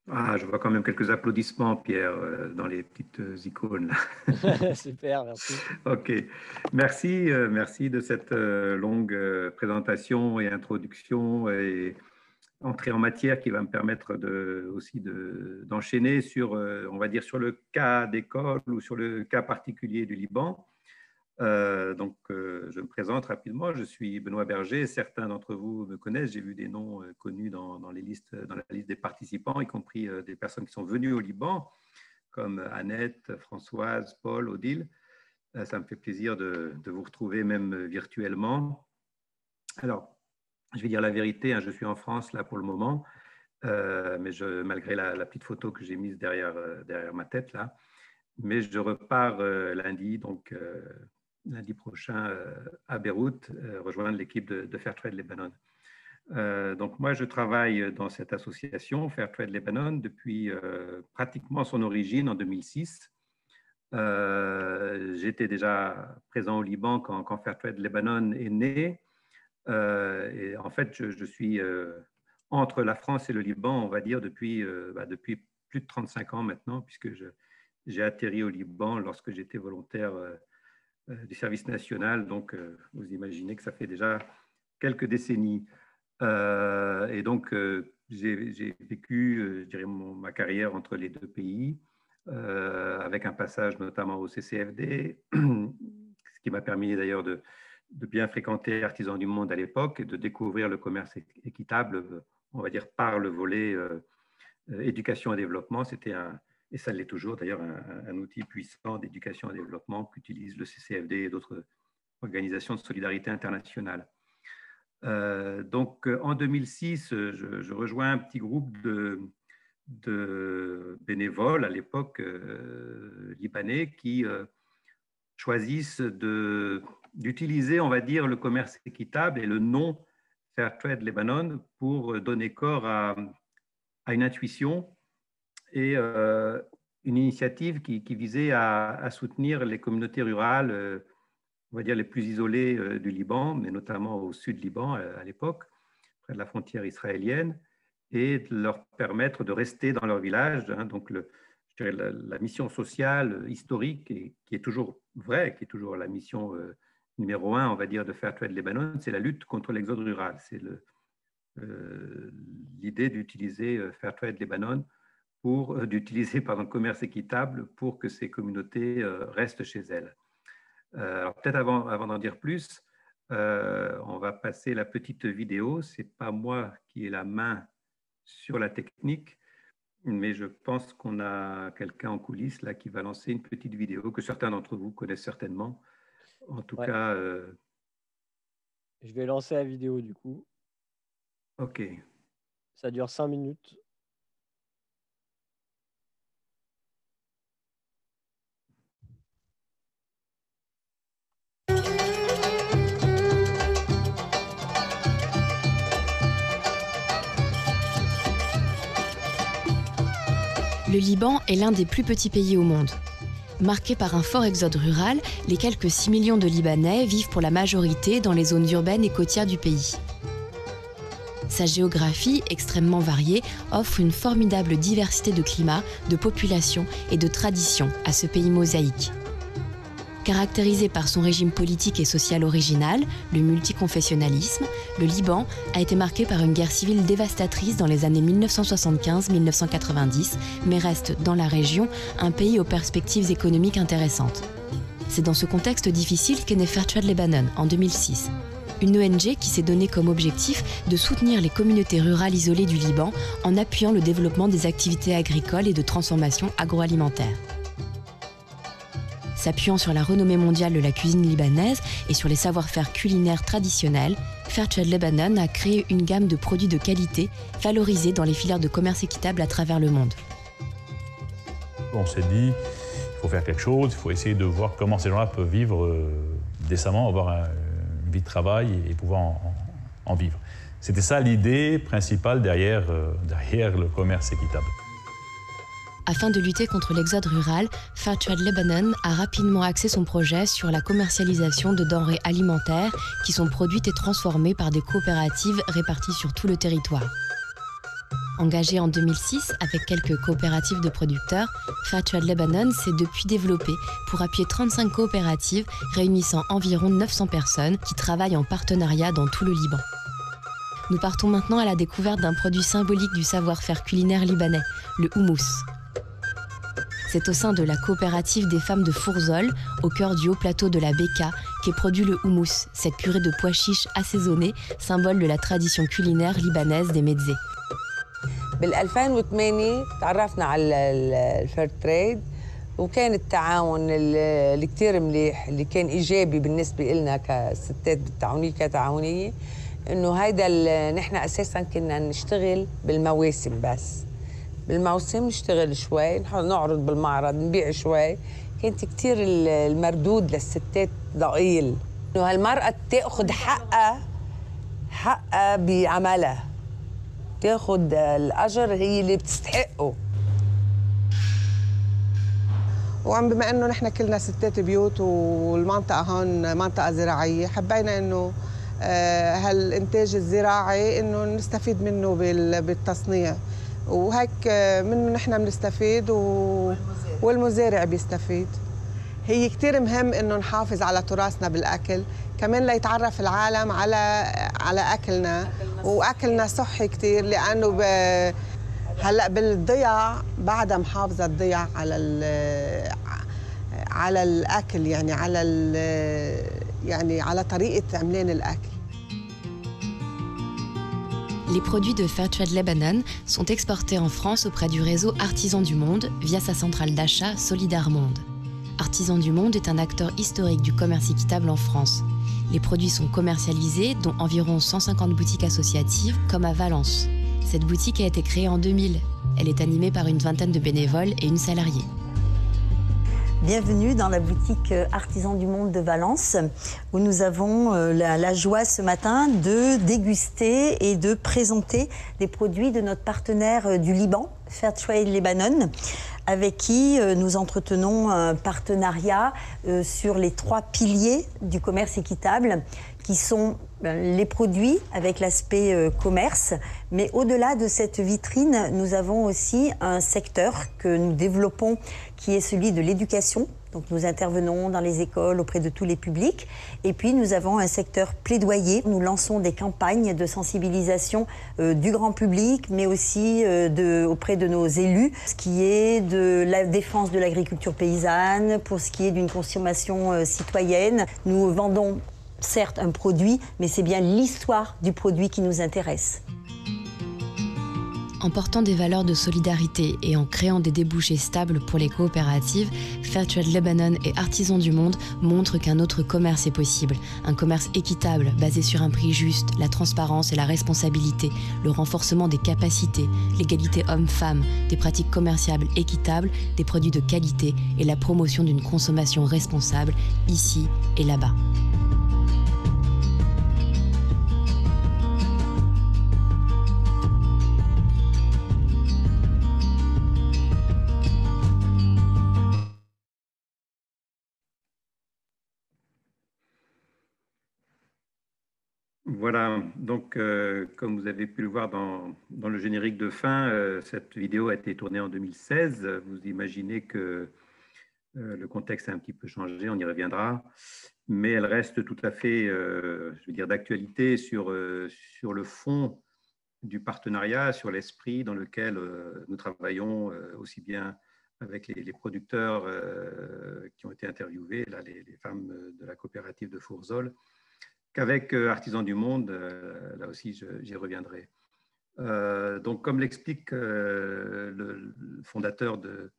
Je vois quand même quelques applaudissements, Pierre, dans les petites icônes. Super, merci. Ok, merci de cette longue présentation et introduction et entrée en matière qui va me permettre aussi d'enchaîner sur, on va dire, sur le cas d'école ou sur le cas particulier du Liban. Je me présente rapidement. Je suis Benoît Berger. Certains d'entre vous me connaissent. J'ai vu des noms connus dans la liste des participants, y compris des personnes qui sont venues au Liban, comme Annette, Françoise, Paul, Odile. Ça me fait plaisir de vous retrouver même virtuellement. Alors, je vais dire la vérité, hein, je suis en France là pour le moment, mais malgré la petite photo que j'ai mise derrière ma tête là, mais je repars lundi, lundi prochain à Beyrouth, rejoindre l'équipe de Fairtrade Lebanon. Donc moi, je travaille dans cette association Fairtrade Lebanon depuis pratiquement son origine en 2006. J'étais déjà présent au Liban quand Fairtrade Lebanon est né. Et en fait, je suis entre la France et le Liban, on va dire, depuis plus de 35 ans maintenant, puisque j'ai atterri au Liban lorsque j'étais volontaire du service national. Donc, vous imaginez que ça fait déjà quelques décennies. Et donc, j'ai vécu, je dirais, ma carrière entre les deux pays, avec un passage notamment au CCFD, ce qui m'a permis d'ailleurs de bien fréquenter Artisans du Monde à l'époque et de découvrir le commerce équitable, on va dire, par le volet éducation et développement. C'était et ça l'est toujours d'ailleurs, un outil puissant d'éducation et développement qu'utilise le CCFD et d'autres organisations de solidarité internationale. Donc, en 2006, je rejoins un petit groupe de bénévoles à l'époque libanais qui choisissent d'utiliser, on va dire, le commerce équitable et le nom Fairtrade Lebanon pour donner corps à une intuition et une initiative qui visait à soutenir les communautés rurales, on va dire les plus isolées du Liban, mais notamment au sud Liban à l'époque, près de la frontière israélienne, et de leur permettre de rester dans leur village. Hein, donc, je dirais la mission sociale historique, qui est toujours vraie, qui est toujours la mission numéro 1, on va dire, de Fairtrade Lebanon, c'est la lutte contre l'exode rural. C'est l'idée d'utiliser Fairtrade Lebanon d'utiliser le commerce équitable pour que ces communautés restent chez elles. Alors peut-être avant d'en dire plus, on va passer la petite vidéo. C'est pas moi qui ai la main sur la technique, mais je pense qu'on a quelqu'un en coulisses là qui va lancer une petite vidéo que certains d'entre vous connaissent certainement. En tout cas... Je vais lancer la vidéo du coup. OK. Ça dure 5 minutes. Le Liban est l'un des plus petits pays au monde. Marqué par un fort exode rural, les quelques 6 millions de Libanais vivent pour la majorité dans les zones urbaines et côtières du pays. Sa géographie, extrêmement variée, offre une formidable diversité de climats, de populations et de traditions à ce pays mosaïque. Caractérisé par son régime politique et social original, le multiconfessionnalisme, le Liban a été marqué par une guerre civile dévastatrice dans les années 1975-1990, mais reste, dans la région, un pays aux perspectives économiques intéressantes. C'est dans ce contexte difficile qu'est né Fairtrade Lebanon en 2006. Une ONG qui s'est donné comme objectif de soutenir les communautés rurales isolées du Liban en appuyant le développement des activités agricoles et de transformation agroalimentaire. S'appuyant sur la renommée mondiale de la cuisine libanaise et sur les savoir-faire culinaires traditionnels, Fairtrade Lebanon a créé une gamme de produits de qualité valorisés dans les filières de commerce équitable à travers le monde. On s'est dit, il faut faire quelque chose, il faut essayer de voir comment ces gens-là peuvent vivre décemment, avoir une vie de travail et pouvoir en vivre. C'était ça l'idée principale derrière le commerce équitable. Afin de lutter contre l'exode rural, Fairtrade Lebanon a rapidement axé son projet sur la commercialisation de denrées alimentaires qui sont produites et transformées par des coopératives réparties sur tout le territoire. Engagé en 2006 avec quelques coopératives de producteurs, Fairtrade Lebanon s'est depuis développé pour appuyer 35 coopératives réunissant environ 900 personnes qui travaillent en partenariat dans tout le Liban. Nous partons maintenant à la découverte d'un produit symbolique du savoir-faire culinaire libanais, le houmous. C'est au sein de la coopérative des femmes de Fourzol, au cœur du haut plateau de la Beka, qu'est produit le houmous, cette purée de pois chiches assaisonnée, symbole de la tradition culinaire libanaise des mezzés. بال 2008 تعرفنا على الفير تريد وكان التعاون اللي كتير مليح اللي كان إيجابي بالنسبة لنا كستات بالتعاونية كتعاونية إنه هيدا نحن أساساً كنا نشتغل بالمواسم بس بالموسم نشتغل شوي نعرض بالمعرض نبيع شوي كانت كتير المردود للستات ضئيل إنه هالمرأة تأخذ حقها بعملها تاخد الأجر هي اللي بتستحقه. بما انه نحن كلنا ستات بيوت والمنطقه هون منطقه زراعيه حبينا انه هالانتاج الزراعي انه نستفيد منه بالتصنيع وهيك منه نحن بنستفيد والمزارع بيستفيد. هي كثير مهم انه نحافظ على تراثنا بالاكل كمان ليتعرف العالم على اكلنا واكلنا صحي كثير لانه هلا بالضياع بعدها محافظه الضياع على الاكل يعني على طريقه عملان الاكل. Les produits de Fairtrade Lebanon sont exportés en France auprès du réseau Artisans du Monde via sa centrale d'achat Solidar Monde. Artisans du Monde est un acteur historique du commerce équitable en France. Les produits sont commercialisés, dont environ 150 boutiques associatives, comme à Valence. Cette boutique a été créée en 2000. Elle est animée par une vingtaine de bénévoles et une salariée. Bienvenue dans la boutique Artisans du Monde de Valence, où nous avons la joie ce matin de déguster et de présenter des produits de notre partenaire du Liban, Fairtrade Lebanon, avec qui nous entretenons un partenariat sur les 3 piliers du commerce équitable, qui sont les produits avec l'aspect commerce, mais au-delà de cette vitrine, nous avons aussi un secteur que nous développons qui est celui de l'éducation. Donc nous intervenons dans les écoles auprès de tous les publics. Et puis nous avons un secteur plaidoyer. Nous lançons des campagnes de sensibilisation du grand public, mais aussi auprès de nos élus, ce qui est de la défense de l'agriculture paysanne, pour ce qui est d'une consommation citoyenne. Nous vendons certes un produit, mais c'est bien l'histoire du produit qui nous intéresse. En portant des valeurs de solidarité et en créant des débouchés stables pour les coopératives, Fairtrade Lebanon et Artisans du Monde montrent qu'un autre commerce est possible. Un commerce équitable, basé sur un prix juste, la transparence et la responsabilité, le renforcement des capacités, l'égalité homme-femme, des pratiques commerciales équitables, des produits de qualité et la promotion d'une consommation responsable, ici et là-bas. Voilà, donc comme vous avez pu le voir dans le générique de fin, cette vidéo a été tournée en 2016. Vous imaginez que le contexte a un petit peu changé, on y reviendra, mais elle reste tout à fait, je veux dire, d'actualité sur le fond du partenariat, sur l'esprit dans lequel nous travaillons aussi bien avec les producteurs qui ont été interviewés, là, les femmes de la coopérative de Fourzol, qu'avec Artisans du Monde, là aussi j'y reviendrai. Donc comme l'explique le fondateur de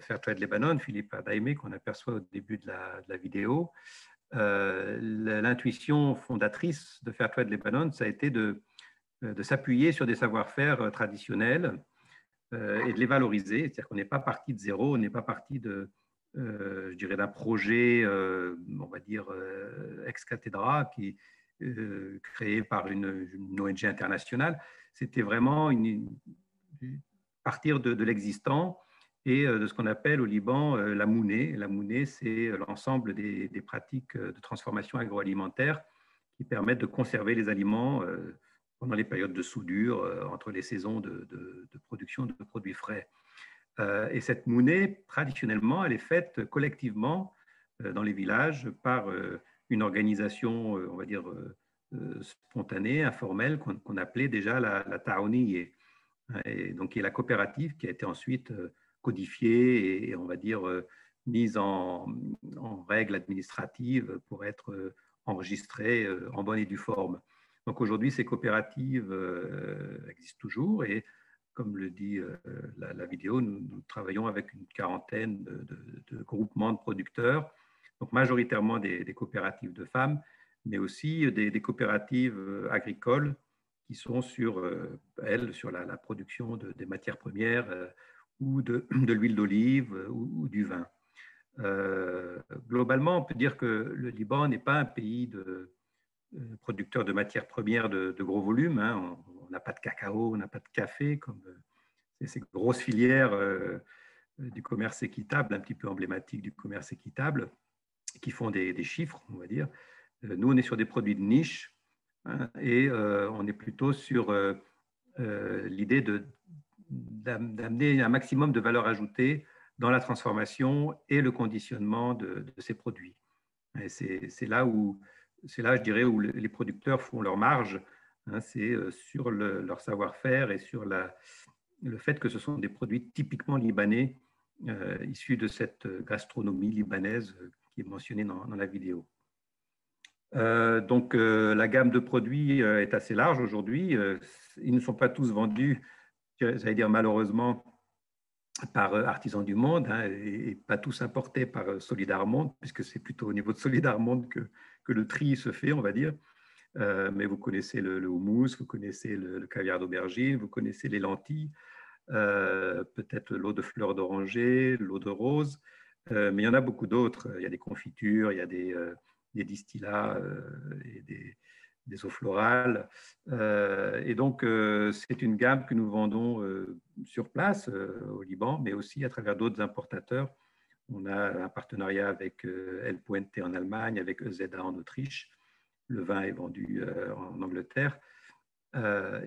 Fairtrade Lebanon, Philippe Adaimé, qu'on aperçoit au début de la vidéo, l'intuition fondatrice de Fairtrade Lebanon, ça a été de s'appuyer sur des savoir-faire traditionnels et de les valoriser. C'est-à-dire qu'on n'est pas parti de zéro, on n'est pas parti je dirais d'un projet, on va dire, ex cathedra, qui créé par une ONG internationale. C'était vraiment partir de l'existant et de ce qu'on appelle au Liban la mounée. La mounée, c'est l'ensemble des pratiques de transformation agroalimentaire qui permettent de conserver les aliments pendant les périodes de soudure, entre les saisons de production de produits frais. Et cette mounée, traditionnellement, elle est faite collectivement dans les villages par une organisation, on va dire, spontanée, informelle, qu'on appelait déjà la Ta'ouniye, et donc qui est la coopérative qui a été ensuite codifiées et on va dire, mises en règle administrative pour être enregistrées en bonne et due forme. Donc aujourd'hui, ces coopératives existent toujours et comme le dit la vidéo, nous travaillons avec une quarantaine de groupements de producteurs, donc majoritairement des coopératives de femmes, mais aussi des coopératives agricoles qui sont sur, elles, sur la production des matières premières ou de l'huile d'olive ou du vin. Globalement, on peut dire que le Liban n'est pas un pays producteur de matières premières de gros volume. Hein. On n'a pas de cacao, on n'a pas de café, comme ces grosses filières du commerce équitable, un petit peu emblématiques du commerce équitable, qui font des chiffres, on va dire. Nous, on est sur des produits de niche, hein, et on est plutôt sur l'idée d'amener un maximum de valeur ajoutée dans la transformation et le conditionnement de ces produits. C'est là, je dirais, où les producteurs font leur marge, hein, c'est sur leur savoir-faire et sur le fait que ce sont des produits typiquement libanais, issus de cette gastronomie libanaise qui est mentionnée dans la vidéo. Donc, la gamme de produits est assez large aujourd'hui. Ils ne sont pas tous vendus, j'allais dire malheureusement, par Artisans du Monde, hein, et pas tous importés par Solidarmonde, puisque c'est plutôt au niveau de Solidarmonde que le tri se fait, on va dire. Mais vous connaissez le houmous, vous connaissez le caviar d'aubergine, vous connaissez les lentilles, peut-être l'eau de fleurs d'oranger, l'eau de rose, mais il y en a beaucoup d'autres. Il y a des confitures, il y a des distillats et des eaux florales. Et donc, c'est une gamme que nous vendons sur place au Liban, mais aussi à travers d'autres importateurs. On a un partenariat avec El Puente en Allemagne, avec EZA en Autriche. Le vin est vendu en Angleterre.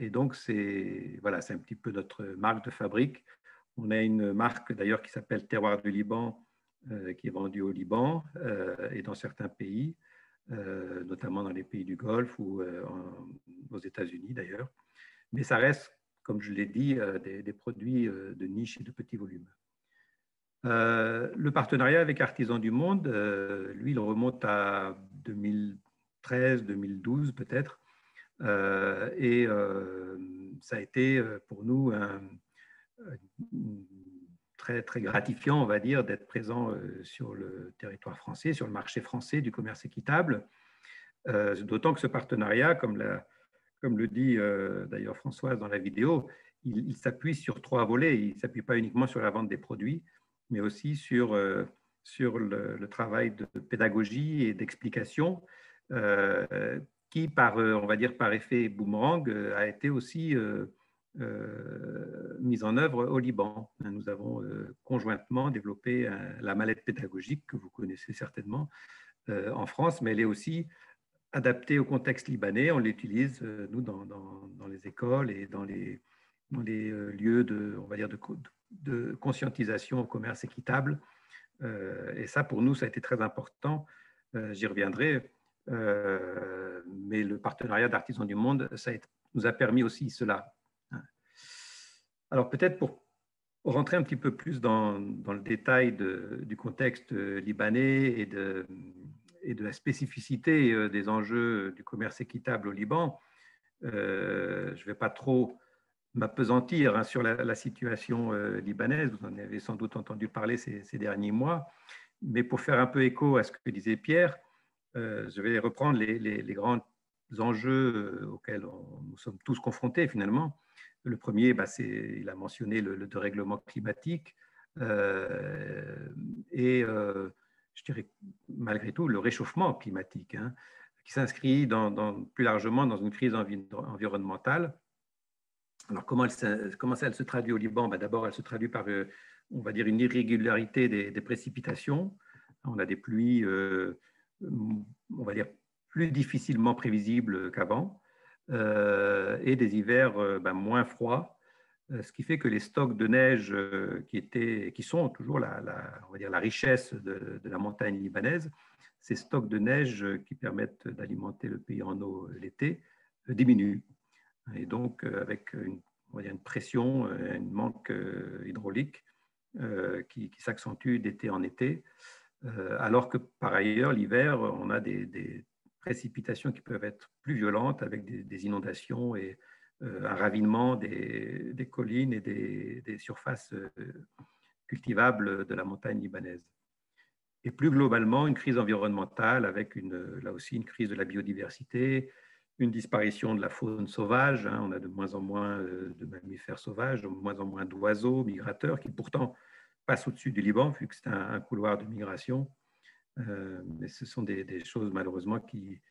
Et donc, c'est un petit peu notre marque de fabrique. On a une marque d'ailleurs qui s'appelle Terroir du Liban, qui est vendue au Liban et dans certains pays, notamment dans les pays du Golfe ou aux États-Unis d'ailleurs. Mais ça reste, comme je l'ai dit, des produits de niche et de petit volume. Le partenariat avec Artisans du Monde, lui, il remonte à 2013, 2012 peut-être. Et ça a été pour nous très, très gratifiant, on va dire, d'être présent sur le territoire français, sur le marché français du commerce équitable. D'autant que ce partenariat, comme le dit d'ailleurs Françoise dans la vidéo, il s'appuie sur 3 volets. Il ne s'appuie pas uniquement sur la vente des produits, mais aussi sur le travail de pédagogie et d'explication qui, on va dire par effet boomerang, a été aussi mise en œuvre au Liban. Nous avons conjointement développé la mallette pédagogique que vous connaissez certainement en France, mais elle est aussi adaptée au contexte libanais. On l'utilise, nous, dans les écoles et dans les lieux on va dire de conscientisation au commerce équitable. Et ça, pour nous, ça a été très important. J'y reviendrai. Mais le partenariat d'Artisans du Monde, nous a permis aussi cela. Alors peut-être pour rentrer un petit peu plus dans le détail du contexte libanais et de la spécificité des enjeux du commerce équitable au Liban, je ne vais pas trop m'appesantir sur la situation libanaise, vous en avez sans doute entendu parler ces derniers mois, mais pour faire un peu écho à ce que disait Pierre, je vais reprendre les grands enjeux auxquels nous sommes tous confrontés finalement. Le premier, il a mentionné le dérèglement climatique et je dirais malgré tout le réchauffement climatique, hein, qui s'inscrit plus largement dans une crise environnementale. Alors comment elle se traduit au Liban? D'abord, elle se traduit par, on va dire, une irrégularité des précipitations. On a des pluies on va dire, plus difficilement prévisibles qu'avant, et des hivers moins froids, ce qui fait que les stocks de neige qui sont toujours on va dire, la richesse de la montagne libanaise, ces stocks de neige qui permettent d'alimenter le pays en eau l'été diminuent. Et donc, avec une pression, un manque hydraulique, qui s'accentue d'été en été, alors que par ailleurs, l'hiver, on a des précipitations qui peuvent être plus violentes avec des inondations et un ravinement des collines et des surfaces cultivables de la montagne libanaise. Et plus globalement, une crise environnementale avec là aussi une crise de la biodiversité, une disparition de la faune sauvage. On a de moins en moins de mammifères sauvages, de moins en moins d'oiseaux migrateurs qui pourtant passent au-dessus du Liban, vu que c'est un couloir de migration. Mais ce sont des choses malheureusement qui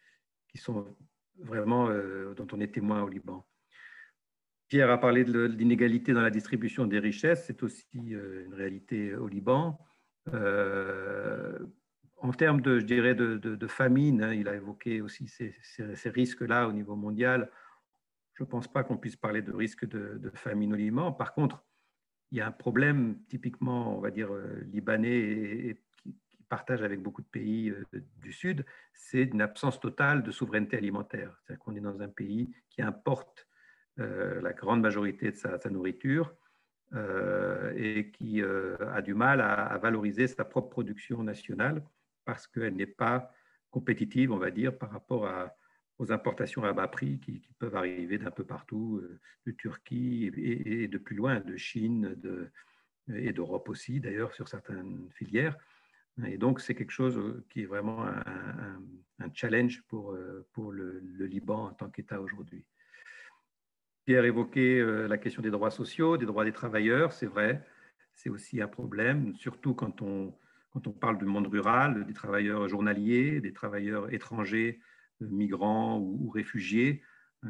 sont vraiment dont on est témoin au Liban. Pierre a parlé de l'inégalité dans la distribution des richesses, c'est aussi une réalité au Liban. En termes je dirais, de famine, il a évoqué aussi ces risques-là au niveau mondial. Je ne pense pas qu'on puisse parler de risque de famine au Liban. Par contre, il y a un problème typiquement, on va dire, libanais et qui partage avec beaucoup de pays du Sud, c'est une absence totale de souveraineté alimentaire. C'est-à-dire qu'on est dans un pays qui importe la grande majorité de sa nourriture et qui a du mal à valoriser sa propre production nationale parce qu'elle n'est pas compétitive, on va dire, par rapport aux importations à bas prix qui peuvent arriver d'un peu partout, de Turquie et de plus loin, de Chine et d'Europe aussi, d'ailleurs, sur certaines filières. Et donc, c'est quelque chose qui est vraiment un challenge pour le Liban en tant qu'État aujourd'hui. Pierre évoquait la question des droits sociaux, des droits des travailleurs, c'est vrai, c'est aussi un problème, surtout quand on parle du monde rural, des travailleurs journaliers, des travailleurs étrangers, migrants ou réfugiés.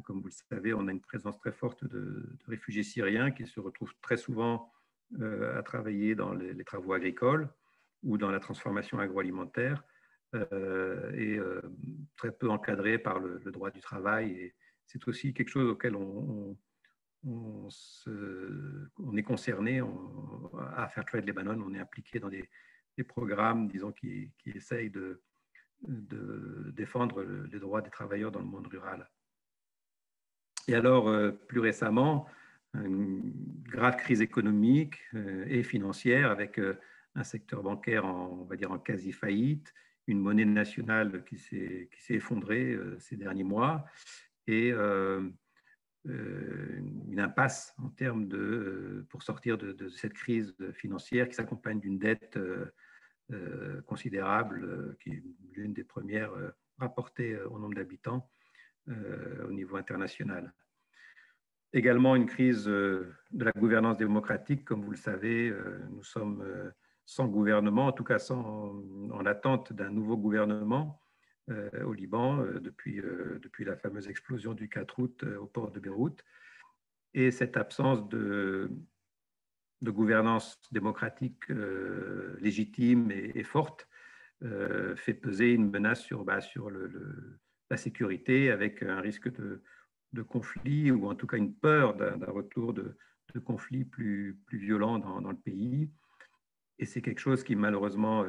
Comme vous le savez, on a une présence très forte de réfugiés syriens qui se retrouvent très souvent à travailler dans les travaux agricoles ou dans la transformation agroalimentaire et très peu encadrés par le droit du travail. Et c'est aussi quelque chose auquel on est concerné à Fairtrade Lebanon. On est impliqué dans des programmes, disons, qui essayent de défendre les droits des travailleurs dans le monde rural. Et alors, plus récemment, une grave crise économique et financière avec un secteur bancaire on va dire en quasi-faillite, une monnaie nationale qui s'est effondrée ces derniers mois et une impasse en termes pour sortir de cette crise financière qui s'accompagne d'une dette considérable, qui est l'une des premières rapportées au nombre d'habitants au niveau international. Également une crise de la gouvernance démocratique. Comme vous le savez, nous sommes sans gouvernement, en tout cas en attente d'un nouveau gouvernement au Liban depuis la fameuse explosion du 4 août au port de Beyrouth. Et cette absence de gouvernance démocratique légitime et forte fait peser une menace sur la sécurité avec un risque de conflit ou en tout cas une peur d'un retour de conflits plus violents dans le pays. Et c'est quelque chose qui malheureusement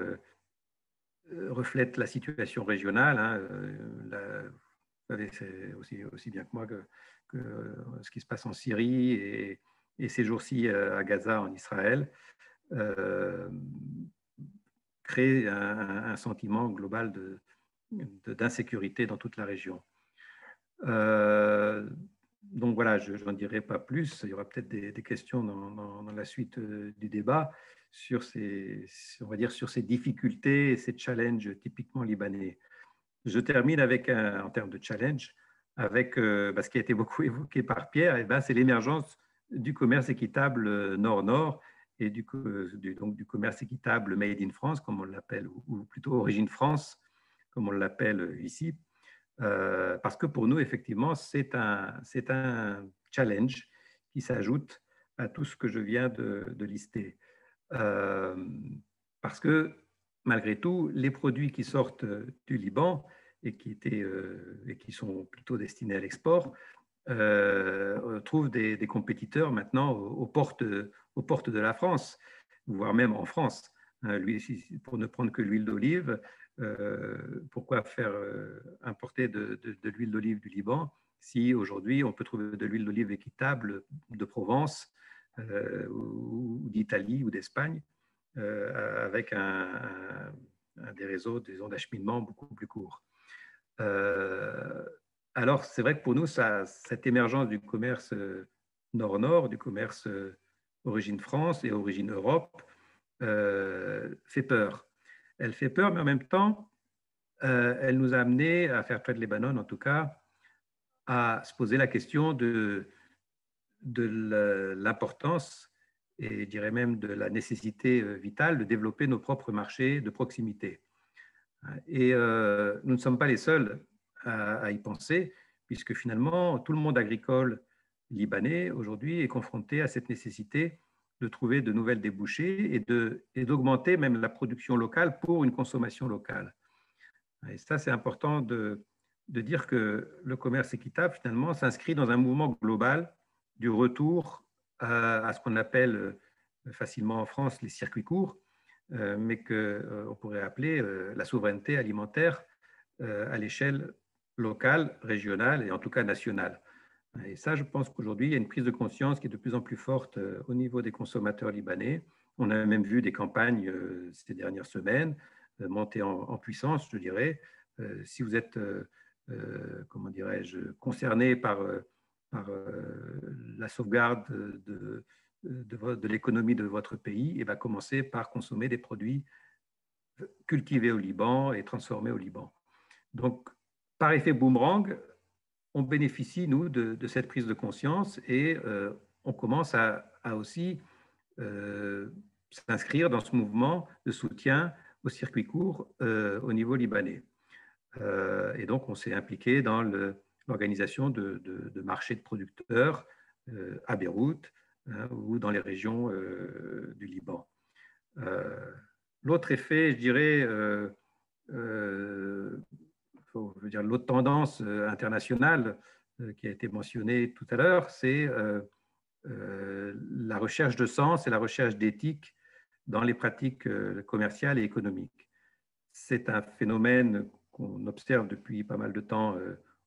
reflète la situation régionale. Vous savez, c'est aussi bien que moi que ce qui se passe en Syrie et ces jours-ci à Gaza, en Israël, crée un sentiment global d'insécurité dans toute la région. Donc voilà, je n'en dirai pas plus. Il y aura peut-être des questions dans la suite du débat sur on va dire, sur ces difficultés et ces challenges typiquement libanais. Je termine en termes de challenge avec ce qui a été beaucoup évoqué par Pierre, c'est l'émergence du commerce équitable Nord-Nord et du commerce équitable Made in France, comme on l'appelle, ou plutôt Origine France, comme on l'appelle ici. Parce que pour nous, effectivement, c'est un challenge qui s'ajoute à tout ce que je viens de lister. Parce que, malgré tout, les produits qui sortent du Liban et qui sont plutôt destinés à l'export trouvent des compétiteurs maintenant aux portes de la France, voire même en France. Pour ne prendre que l'huile d'olive, pourquoi faire importer de l'huile d'olive du Liban si aujourd'hui on peut trouver de l'huile d'olive équitable de Provence ou d'Italie ou d'Espagne, avec des réseaux d'acheminement beaucoup plus courts. Alors, c'est vrai que pour nous, cette émergence du commerce nord-nord, du commerce origine France et origine Europe, fait peur. Elle fait peur, mais en même temps, elle nous a amené à Fairtrade Lebanon, en tout cas, à se poser la question de l'importance et je dirais même de la nécessité vitale de développer nos propres marchés de proximité. Et nous ne sommes pas les seuls à y penser, puisque finalement, tout le monde agricole libanais aujourd'hui est confronté à cette nécessité de trouver de nouvelles débouchés et d'augmenter même la production locale pour une consommation locale. Et ça, c'est important de dire que le commerce équitable, finalement, s'inscrit dans un mouvement global du retour à ce qu'on appelle facilement en France les circuits courts, mais qu'on pourrait appeler la souveraineté alimentaire à l'échelle locale, régionale et en tout cas nationale. Et ça, je pense qu'aujourd'hui, il y a une prise de conscience qui est de plus en plus forte au niveau des consommateurs libanais. On a même vu des campagnes ces dernières semaines monter en puissance, je dirais. Si vous êtes, comment dirais-je, concerné par la sauvegarde de l'économie de votre pays, et va commencer par consommer des produits cultivés au Liban et transformés au Liban. Donc, par effet boomerang, on bénéficie, nous, de cette prise de conscience et on commence à aussi s'inscrire dans ce mouvement de soutien au circuit court au niveau libanais. Et donc, on s'est impliqué dans l'organisation de marchés de producteurs à Beyrouth ou dans les régions du Liban. L'autre effet, je dirais, l'autre tendance internationale qui a été mentionnée tout à l'heure, c'est la recherche de sens et la recherche d'éthique dans les pratiques commerciales et économiques. C'est un phénomène qu'on observe depuis pas mal de temps,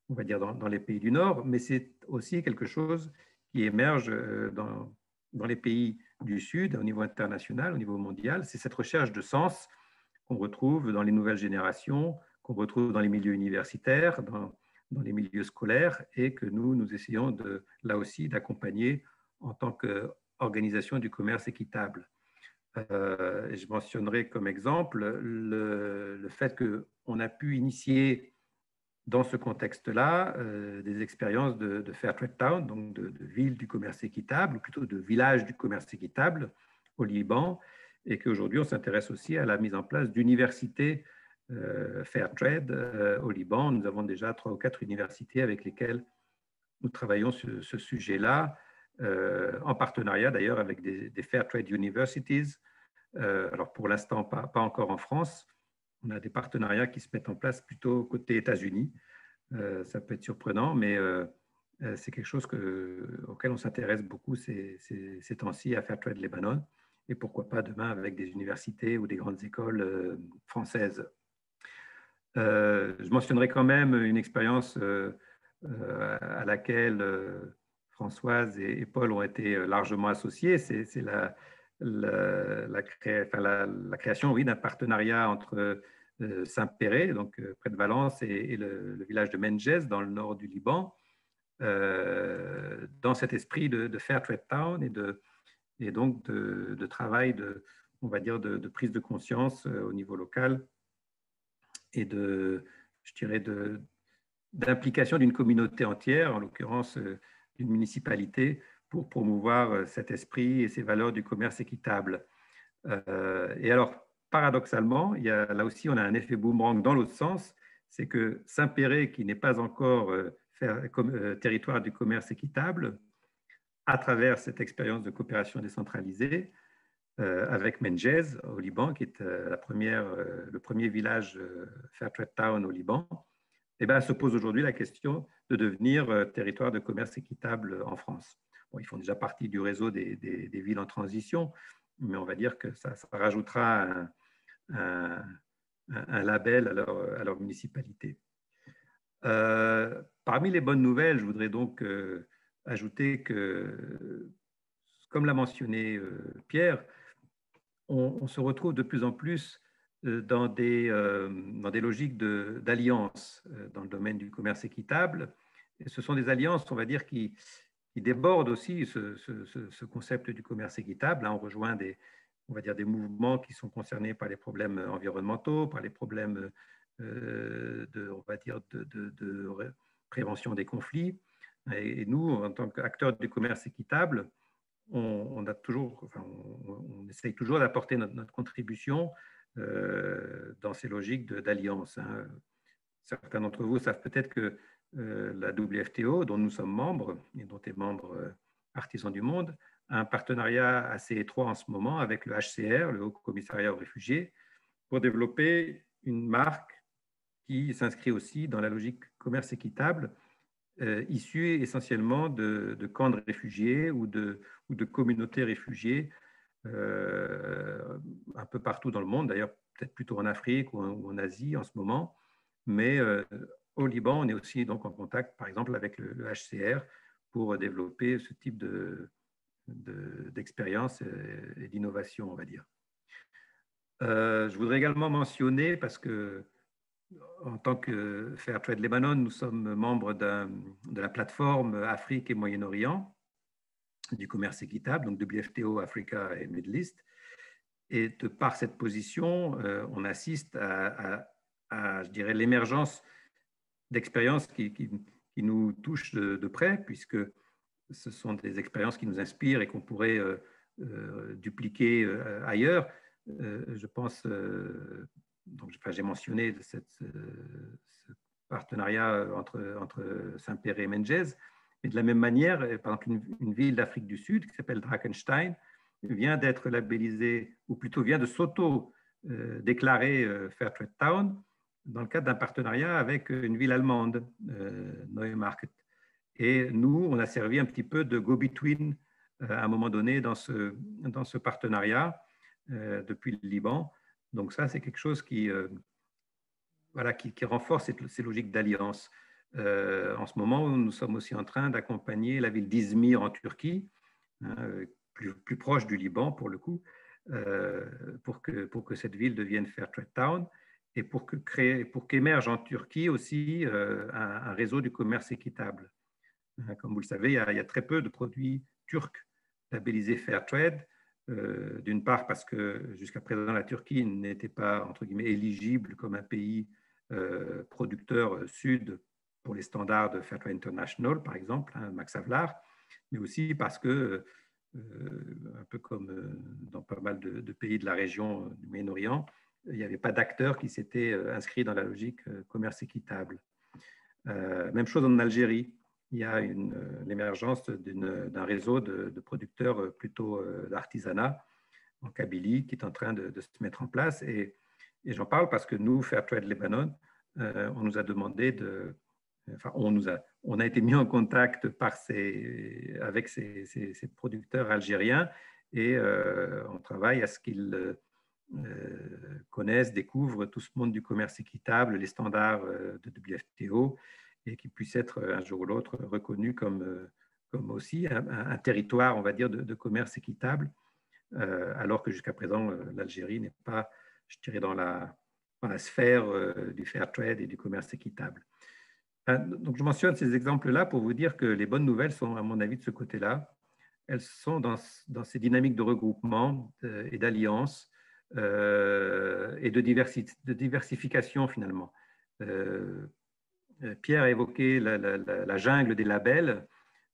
on va dire, dans les pays du Nord, mais c'est aussi quelque chose qui émerge dans les pays du Sud, au niveau international, au niveau mondial. C'est cette recherche de sens qu'on retrouve dans les nouvelles générations, qu'on retrouve dans les milieux universitaires, dans les milieux scolaires, et que nous essayons là aussi d'accompagner en tant qu'organisation du commerce équitable. Je mentionnerai comme exemple le fait qu'on a pu initier dans ce contexte-là des expériences de Fairtrade Town, donc de ville du commerce équitable, ou plutôt de village du commerce équitable au Liban, et qu'aujourd'hui on s'intéresse aussi à la mise en place d'universités Fairtrade au Liban. Nous avons déjà 3 ou 4 universités avec lesquelles nous travaillons sur ce sujet-là, en partenariat d'ailleurs avec des Fairtrade Universities. Alors pour l'instant, pas encore en France. On a des partenariats qui se mettent en place plutôt côté États-Unis. Ça peut être surprenant, mais c'est quelque chose auquel on s'intéresse beaucoup ces temps-ci à Fairtrade Lebanon, et pourquoi pas demain avec des universités ou des grandes écoles françaises. Je mentionnerai quand même une expérience à laquelle Françoise et Paul ont été largement associés. C'est la création, oui, d'un partenariat entre Saint-Péret, donc près de Valence, et le village de Menjez, dans le nord du Liban, dans cet esprit de Fairtrade Town et donc de travail, on va dire, de prise de conscience au niveau local et je dirais, d'implication d'une communauté entière, en l'occurrence d'une municipalité, pour promouvoir cet esprit et ces valeurs du commerce équitable. Et alors, paradoxalement, là aussi, on a un effet boomerang dans l'autre sens, c'est que Saint-Péret, qui n'est pas encore territoire du commerce équitable, à travers cette expérience de coopération décentralisée, avec Menjez au Liban, qui est le premier village Fairtrade Town au Liban, se pose aujourd'hui la question de devenir territoire de commerce équitable en France. Bon, ils font déjà partie du réseau des villes en transition, mais on va dire que ça rajoutera un label à leur municipalité. Parmi les bonnes nouvelles, je voudrais donc ajouter que, comme l'a mentionné Pierre, on se retrouve de plus en plus dans des logiques d'alliance dans le domaine du commerce équitable. Et ce sont des alliances, on va dire, qui débordent aussi ce concept du commerce équitable. Là, on rejoint on va dire, des mouvements qui sont concernés par les problèmes environnementaux, par les problèmes on va dire, de prévention des conflits. Et nous, en tant qu'acteurs du commerce équitable, on essaye toujours d'apporter notre contribution dans ces logiques d'alliance. Certains d'entre vous savent peut-être que la WFTO, dont nous sommes membres et dont est membre Artisans du Monde, a un partenariat assez étroit en ce moment avec le HCR, le Haut Commissariat aux réfugiés, pour développer une marque qui s'inscrit aussi dans la logique commerce équitable, issue essentiellement de camps de réfugiés ou de communautés réfugiées un peu partout dans le monde, d'ailleurs peut-être plutôt en Afrique ou en Asie en ce moment, mais au Liban, on est aussi donc en contact, par exemple, avec le HCR pour développer ce type d'expérience et d'innovation, on va dire. Je voudrais également mentionner, parce que en tant que Fairtrade Lebanon, nous sommes membres de la plateforme Afrique et Moyen-Orient du commerce équitable, donc WFTO, Africa et Middle East. Et de par cette position, on assiste à je dirais, l'émergence d'expériences qui nous touchent de près, puisque ce sont des expériences qui nous inspirent et qu'on pourrait dupliquer ailleurs. Je pense, j'ai mentionné ce partenariat entre Saint-Péray et Menjez, mais de la même manière, par exemple, une ville d'Afrique du Sud qui s'appelle Drakenstein vient d'être labellisée, ou plutôt vient de s'auto-déclarer Fairtrade Town dans le cadre d'un partenariat avec une ville allemande, Neumarkt. Et nous, on a servi un petit peu de go-between à un moment donné dans ce partenariat depuis le Liban. Donc ça, c'est quelque chose qui renforce ces logiques d'alliance. En ce moment, nous sommes aussi en train d'accompagner la ville d'Izmir en Turquie, plus proche du Liban pour le coup, pour que cette ville devienne Fairtrade Town et pour qu'émerge en Turquie aussi un réseau du commerce équitable. Comme vous le savez, il y a très peu de produits turcs labellisés Fairtrade, d'une part parce que jusqu'à présent la Turquie n'était pas entre guillemets éligible comme un pays producteur sud pour les standards de Fairtrade International, par exemple, Max Havelaar, mais aussi parce que, un peu comme dans pas mal de pays de la région du Moyen-Orient, il n'y avait pas d'acteurs qui s'étaient inscrits dans la logique commerce équitable. Même chose en Algérie. Il y a l'émergence d'un réseau de producteurs plutôt d'artisanat en Kabylie qui est en train de se mettre en place. Et j'en parle parce que nous, Fairtrade Lebanon, on nous a demandé on a été mis en contact avec ces producteurs algériens et on travaille à ce qu'ils connaissent, découvrent tout ce monde du commerce équitable, les standards de WFTO, et qui puissent être un jour ou l'autre reconnus comme aussi un territoire, on va dire, de commerce équitable, alors que jusqu'à présent, l'Algérie n'est pas, je dirais, dans la sphère du fair trade et du commerce équitable. Donc, je mentionne ces exemples-là pour vous dire que les bonnes nouvelles sont, à mon avis, de ce côté-là. Elles sont dans ces dynamiques de regroupement et d'alliance et de diversification, finalement. Pierre a évoqué la jungle des labels.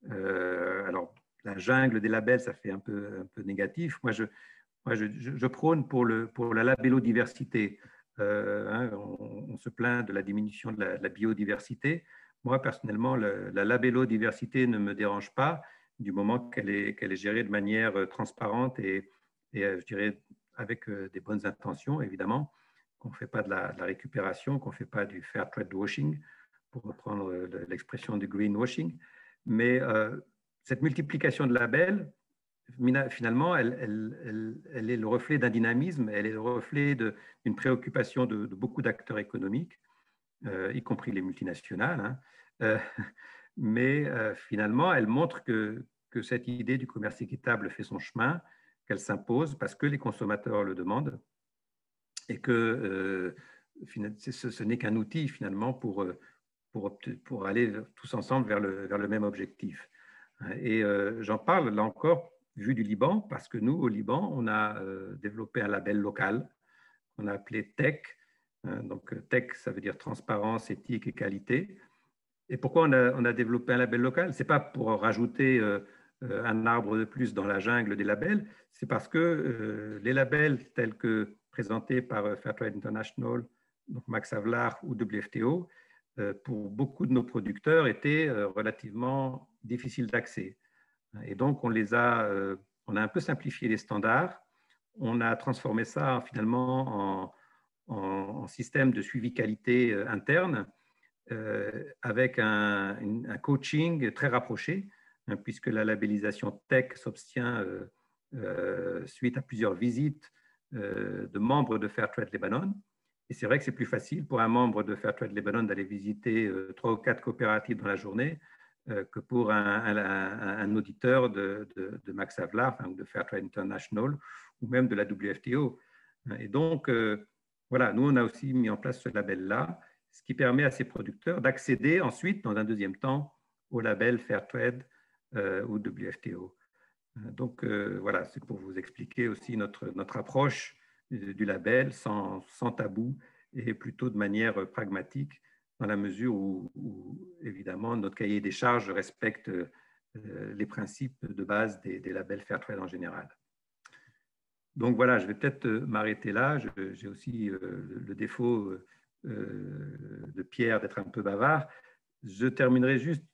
Alors, la jungle des labels, ça fait un peu négatif. Moi, je prône pour la labellodiversité. On se plaint de la diminution de la biodiversité. Moi, personnellement, la labellodiversité ne me dérange pas du moment qu'elle est gérée de manière transparente et je dirais avec des bonnes intentions, évidemment, qu'on ne fait pas de la récupération, qu'on ne fait pas du fair trade washing, pour reprendre l'expression du greenwashing. Mais cette multiplication de labels, finalement, elle est le reflet d'un dynamisme, elle est le reflet d'une préoccupation de beaucoup d'acteurs économiques, y compris les multinationales. Mais finalement, elle montre que que cette idée du commerce équitable fait son chemin, qu'elle s'impose parce que les consommateurs le demandent et que ce n'est qu'un outil finalement pour aller tous ensemble vers le même objectif. Et j'en parle là encore, vu du Liban, parce que nous, au Liban, on a développé un label local qu'on a appelé TEC. Donc TEC, ça veut dire transparence, éthique et qualité. Et pourquoi on a développé un label local? Ce n'est pas pour rajouter un arbre de plus dans la jungle des labels, c'est parce que les labels tels que présentés par Fairtrade International, donc Max Havelaar ou WFTO, pour beaucoup de nos producteurs étaient relativement difficiles d'accès. Et donc, on a un peu simplifié les standards, on a transformé ça finalement en système de suivi qualité interne, avec un coaching très rapproché, puisque la labellisation TEC s'obtient suite à plusieurs visites de membres de Fairtrade Lebanon. Et c'est vrai que c'est plus facile pour un membre de Fairtrade Lebanon d'aller visiter 3 ou 4 coopératives dans la journée que pour un auditeur de Max Havelaar, ou de Fairtrade International, ou même de la WFTO. Et donc, voilà, nous, on a aussi mis en place ce label-là, ce qui permet à ces producteurs d'accéder ensuite, dans un deuxième temps, au label Fairtrade ou WFTO. Donc, voilà, c'est pour vous expliquer aussi notre approche du label sans tabou et plutôt de manière pragmatique, dans la mesure où évidemment, notre cahier des charges respecte les principes de base des labels Fairtrade en général. Donc voilà, je vais peut-être m'arrêter là. J'ai aussi le défaut de Pierre d'être un peu bavard. Je terminerai juste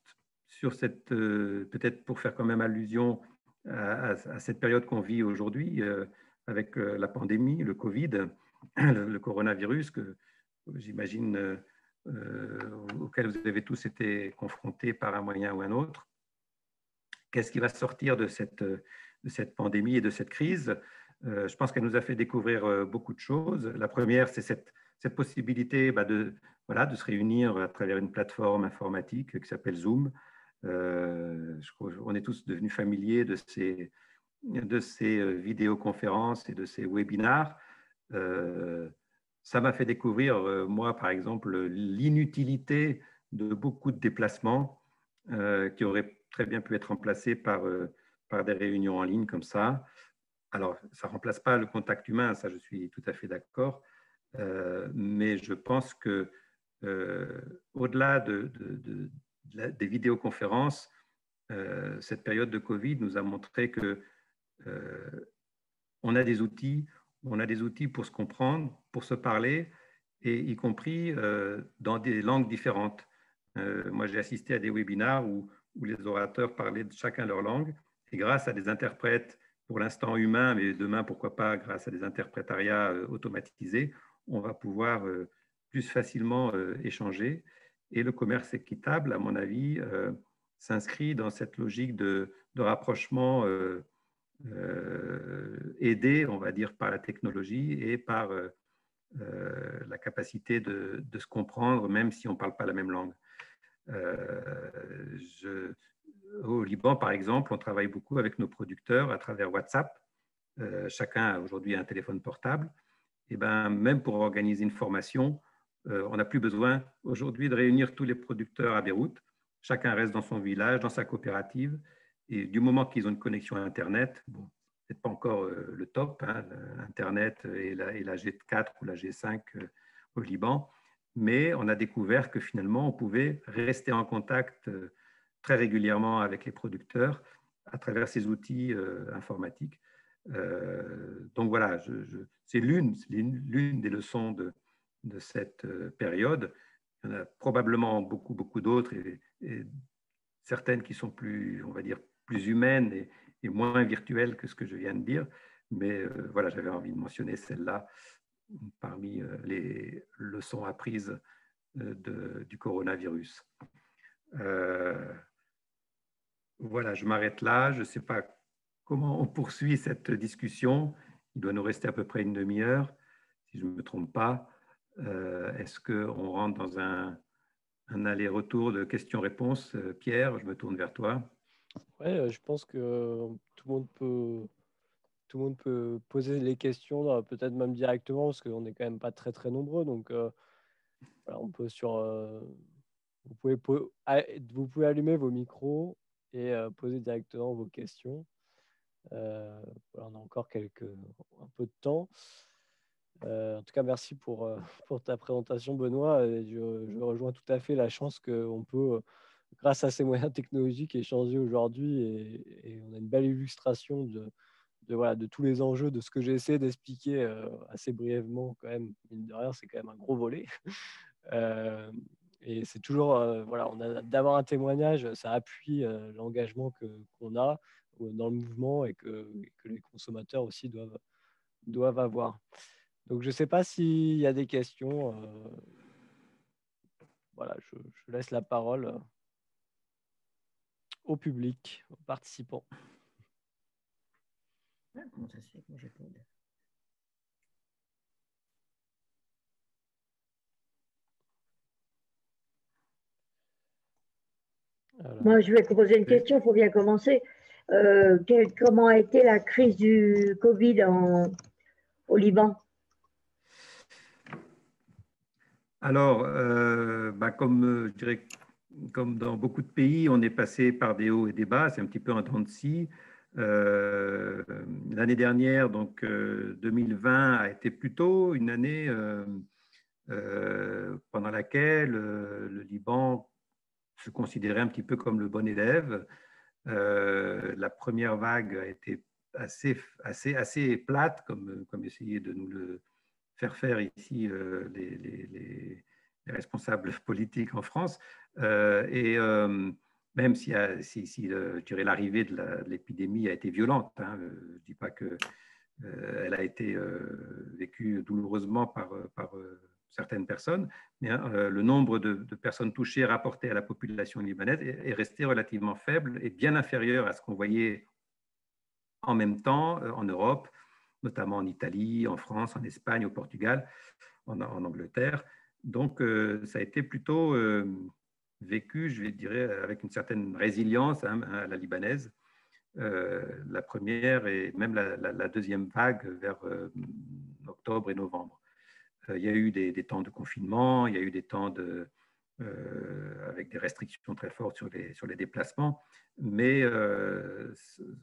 sur cette, peut-être pour faire quand même allusion à cette période qu'on vit aujourd'hui avec la pandémie, le Covid, le coronavirus, que j'imagine auquel vous avez tous été confrontés par un moyen ou un autre. Qu'est-ce qui va sortir de cette pandémie et de cette crise? Je pense qu'elle nous a fait découvrir beaucoup de choses. La première, c'est cette possibilité de se réunir à travers une plateforme informatique qui s'appelle Zoom. Je crois qu'on est tous devenus familiers de ces vidéoconférences et de ces webinars. Ça m'a fait découvrir, moi, par exemple, l'inutilité de beaucoup de déplacements qui auraient très bien pu être remplacés par des réunions en ligne comme ça. Alors, ça ne remplace pas le contact humain, ça je suis tout à fait d'accord, mais je pense que au-delà des vidéoconférences, cette période de Covid nous a montré que on a des outils pour se comprendre, pour se parler, et y compris dans des langues différentes. Moi, j'ai assisté à des webinars où les orateurs parlaient de chacun leur langue, et grâce à des interprètes, pour l'instant humains, mais demain, pourquoi pas, grâce à des interprétariats automatisés, on va pouvoir plus facilement échanger. Et le commerce équitable, à mon avis, s'inscrit dans cette logique de rapprochement aidé, on va dire, par la technologie et par la capacité de se comprendre, même si on ne parle pas la même langue. Au Liban, par exemple, on travaille beaucoup avec nos producteurs à travers WhatsApp. Chacun a aujourd'hui un téléphone portable. Et même pour organiser une formation, on n'a plus besoin aujourd'hui de réunir tous les producteurs à Beyrouth. Chacun reste dans son village, dans sa coopérative. Et du moment qu'ils ont une connexion à Internet, bon, ce n'est pas encore le top, hein, Internet et la G4 ou la G5 au Liban, mais on a découvert que finalement, on pouvait rester en contact très régulièrement avec les producteurs à travers ces outils informatiques. Donc voilà, c'est l'une des leçons de cette période. Il y en a probablement beaucoup d'autres et certaines qui sont plus, on va dire, plus humaines et moins virtuelles que ce que je viens de dire. Mais voilà, j'avais envie de mentionner celle-là parmi les leçons apprises du coronavirus. Voilà, je m'arrête là. Je ne sais pas comment on poursuit cette discussion. Il doit nous rester à peu près une demi-heure, si je ne me trompe pas. Est-ce qu'on rentre dans un aller-retour de questions-réponses? Pierre, je me tourne vers toi. Ouais, je pense que tout le monde peut poser les questions, peut-être même directement, parce qu'on n'est quand même pas très très nombreux. Donc, voilà, on peut vous pouvez allumer vos micros et poser directement vos questions. Voilà, on a encore un peu de temps. En tout cas, merci pour ta présentation, Benoît. Et je rejoins tout à fait la chance qu'on peut, grâce à ces moyens technologiques, échanger aujourd'hui. Et on a une belle illustration voilà, de tous les enjeux, de ce que j'ai essayé d'expliquer assez brièvement, quand même. Mine de rien, c'est quand même un gros volet. Et c'est toujours, voilà, d'avoir un témoignage, ça appuie l'engagement qu'on a dans le mouvement et que les consommateurs aussi doivent avoir. Donc, je ne sais pas s'il y a des questions. Voilà, je laisse la parole au public, aux participants. Comment ça se fait que moi j'ai pas de... Alors, Moi, je vais te poser une question, il faut bien commencer. Comment a été la crise du Covid au Liban? Alors, je dirais, comme dans beaucoup de pays, on est passé par des hauts et des bas, c'est un petit peu un dent de scie. L'année dernière, donc 2020, a été plutôt une année pendant laquelle le Liban se considérait un petit peu comme le bon élève. La première vague a été assez plate, comme essayer de nous le faire ici les responsables politiques en France. Même si je dirais, l'arrivée de l'épidémie a été violente, hein, je ne dis pas qu'elle a été vécue douloureusement par certaines personnes, mais le nombre de personnes touchées rapporté à la population libanaise est resté relativement faible et bien inférieur à ce qu'on voyait en même temps en Europe, notamment en Italie, en France, en Espagne, au Portugal, en Angleterre. Donc, ça a été plutôt vécu, je dirais, avec une certaine résilience à la libanaise. La première et même la deuxième vague vers octobre et novembre. Il y a eu des temps de confinement, il y a eu des temps avec des restrictions très fortes sur les déplacements, mais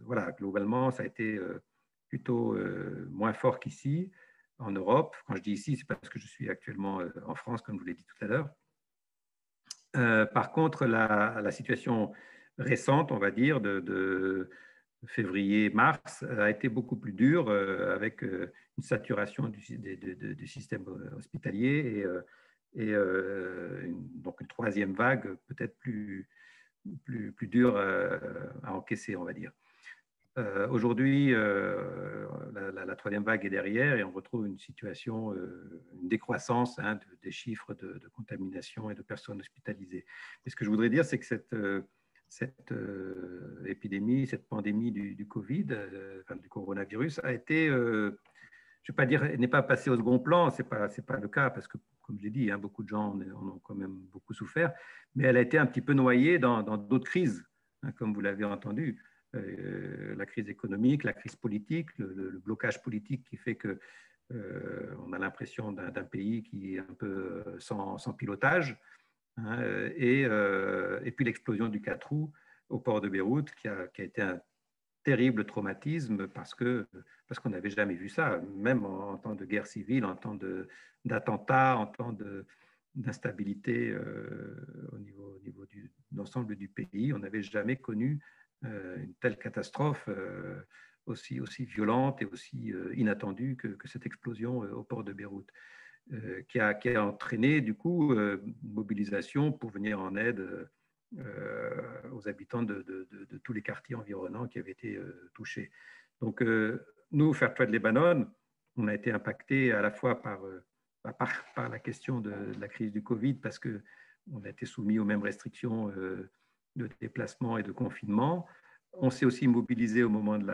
voilà, globalement, ça a été plutôt moins fort qu'ici, en Europe. Quand je dis ici, c'est parce que je suis actuellement en France, comme je vous l'ai dit tout à l'heure. Par contre, la situation récente, on va dire, de février-mars, a été beaucoup plus dure, avec une saturation du système hospitalier et donc une troisième vague peut-être plus dure à encaisser, on va dire. Aujourd'hui, la troisième vague est derrière et on retrouve une situation, une décroissance des chiffres de contamination et de personnes hospitalisées. Et ce que je voudrais dire, c'est que cette épidémie, cette pandémie du Covid, du coronavirus, a été, je ne vais pas dire, n'est pas passée au second plan, ce n'est pas le cas, parce que, comme j'ai dit, beaucoup de gens en ont quand même beaucoup souffert, mais elle a été un petit peu noyée dans d'autres crises, comme vous l'avez entendu. La crise économique, la crise politique, le blocage politique qui fait que on a l'impression d'un pays qui est un peu sans pilotage, hein, et puis l'explosion du 4 août au port de Beyrouth qui a été un terrible traumatisme parce qu'on n'avait jamais vu ça, même en temps de guerre civile, en temps d'attentats, en temps d'instabilité au niveau de l'ensemble du pays. On n'avait jamais connu une telle catastrophe aussi violente et aussi inattendue que cette explosion au port de Beyrouth, qui a entraîné du coup une mobilisation pour venir en aide aux habitants de tous les quartiers environnants qui avaient été touchés. Donc nous, Fair Trade Lebanon, on a été impacté à la fois par la question de la crise du Covid, parce qu'on a été soumis aux mêmes restrictions de déplacement et de confinement. On s'est aussi mobilisé au moment de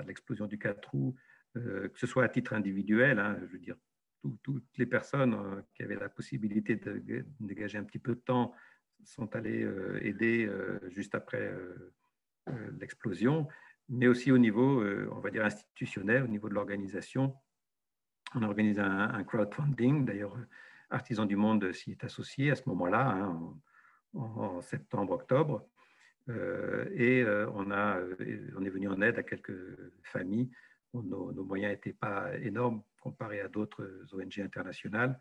l'explosion du 4 août, que ce soit à titre individuel, hein, je veux dire, toutes les personnes qui avaient la possibilité de dégager un petit peu de temps sont allées aider juste après l'explosion, mais aussi au niveau, on va dire, institutionnel, au niveau de l'organisation. On a organisé un crowdfunding, d'ailleurs, Artisans du Monde s'y est associé à ce moment-là, hein, en septembre-octobre. Et on est venu en aide à quelques familles où nos moyens n'étaient pas énormes comparés à d'autres ONG internationales,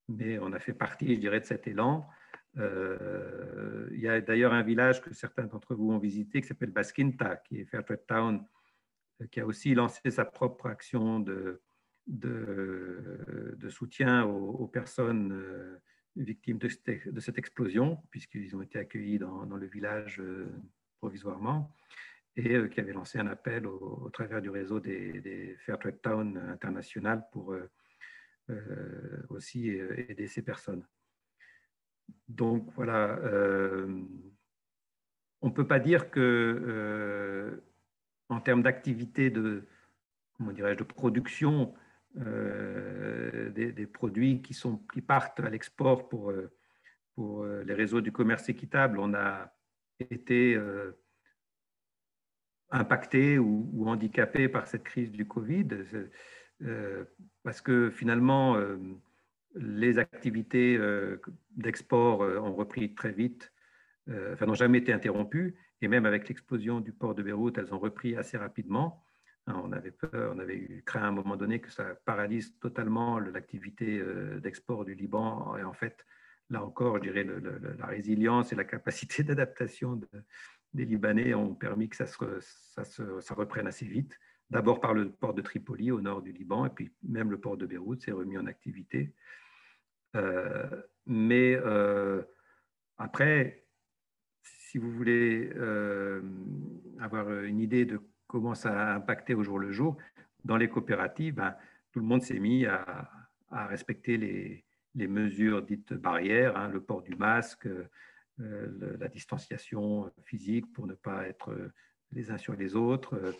mais on a fait partie, je dirais, de cet élan. Il y a d'ailleurs un village que certains d'entre vous ont visité qui s'appelle Baskinta, qui est Fairtrade Town, qui a aussi lancé sa propre action de soutien aux personnes victimes de cette explosion, puisqu'ils ont été accueillis dans le village provisoirement, et qui avait lancé un appel au travers du réseau des Fairtrade Town international pour aussi aider ces personnes. Donc voilà, on ne peut pas dire que en termes d'activité de production des produits qui partent à l'export pour les réseaux du commerce équitable, on a été impacté ou handicapé par cette crise du Covid, parce que finalement, les activités d'export ont repris très vite, n'ont jamais été interrompues, et même avec l'explosion du port de Beyrouth, elles ont repris assez rapidement. On avait peur, on avait craint à un moment donné que ça paralyse totalement l'activité d'export du Liban, et en fait, là encore, je dirais, la résilience et la capacité d'adaptation des Libanais ont permis que ça reprenne assez vite. D'abord par le port de Tripoli au nord du Liban, et puis même le port de Beyrouth s'est remis en activité. Mais après, si vous voulez avoir une idée de comment ça a impacté au jour le jour, dans les coopératives, tout le monde s'est mis à respecter les mesures dites barrières, hein, le port du masque, la distanciation physique pour ne pas être les uns sur les autres,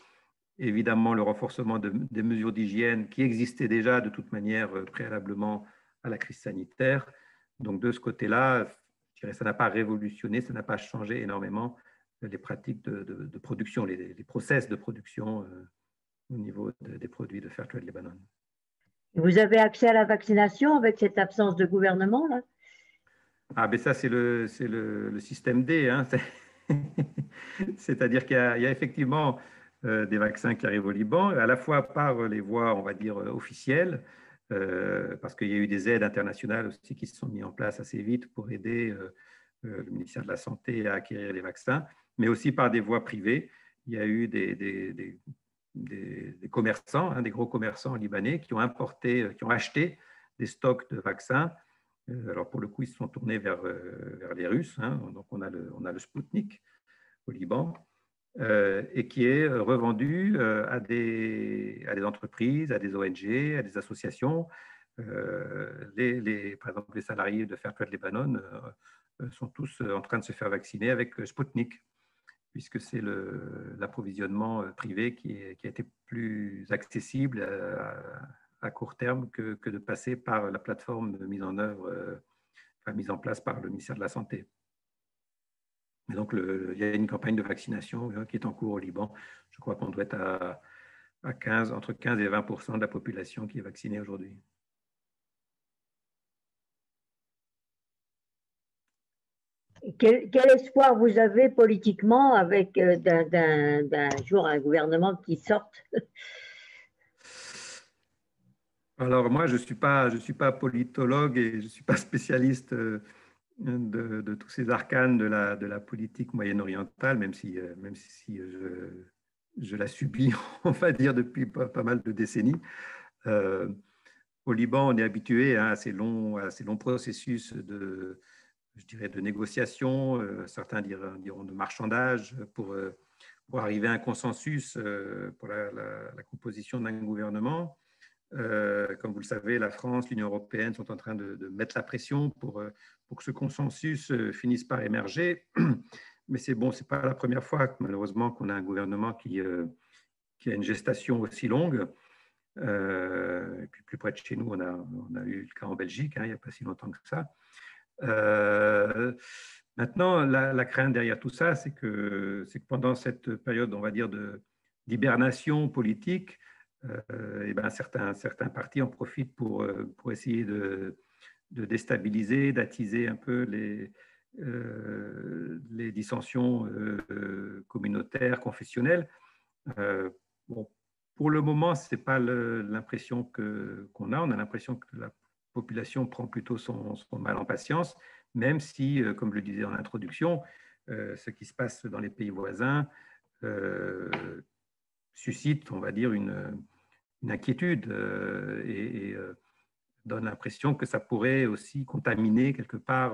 évidemment le renforcement des mesures d'hygiène qui existaient déjà de toute manière préalablement à la crise sanitaire. Donc de ce côté-là, je dirais, ça n'a pas révolutionné, ça n'a pas changé énormément les pratiques de production, les process de production au niveau des produits de Fairtrade Lebanon. Vous avez accès à la vaccination avec cette absence de gouvernement là? Ah, ben ça, c'est le système D. Hein. C'est-à-dire qu'il y a effectivement des vaccins qui arrivent au Liban, à la fois par les voies, on va dire, officielles, parce qu'il y a eu des aides internationales aussi qui se sont mises en place assez vite pour aider le ministère de la Santé à acquérir les vaccins, mais aussi par des voies privées. Il y a eu des commerçants, hein, des gros commerçants libanais qui ont acheté des stocks de vaccins. Alors pour le coup, ils se sont tournés vers les Russes. Hein. Donc on a le Sputnik au Liban et qui est revendu à des entreprises, à des ONG, à des associations. Par exemple, les salariés de Fairtrade Lebanon sont tous en train de se faire vacciner avec Sputnik, puisque c'est l'approvisionnement privé qui a été plus accessible à court terme que de passer par la plateforme mise en place par le ministère de la Santé. Et donc, il y a une campagne de vaccination qui est en cours au Liban. Je crois qu'on doit être entre 15 et 20% de la population qui est vaccinée aujourd'hui. Quel espoir vous avez politiquement avec d'un jour un gouvernement qui sorte? Alors moi, je suis pas politologue et je ne suis pas spécialiste de tous ces arcanes de la politique moyen-orientale, même si je la subis, on va dire, depuis pas mal de décennies. Au Liban, on est habitué à ces longs processus de négociation, certains diront de marchandage, pour arriver à un consensus pour la composition d'un gouvernement. Comme vous le savez, la France, l'Union européenne sont en train de mettre la pression pour que ce consensus finisse par émerger. Mais c'est pas la première fois, malheureusement, qu'on a un gouvernement qui a une gestation aussi longue. Et puis plus près de chez nous, on a eu le cas en Belgique, hein, il n'y a pas si longtemps que ça. Maintenant, la crainte derrière tout ça, c'est que pendant cette période, on va dire, d'hibernation politique, et ben certains partis en profitent pour essayer de déstabiliser, d'attiser un peu les dissensions communautaires, confessionnelles. Bon, pour le moment, ce n'est pas l'impression qu'on a. On a l'impression que la population prend plutôt son mal en patience, même si, comme je le disais en introduction, ce qui se passe dans les pays voisins suscite, on va dire, une inquiétude et donne l'impression que ça pourrait aussi contaminer quelque part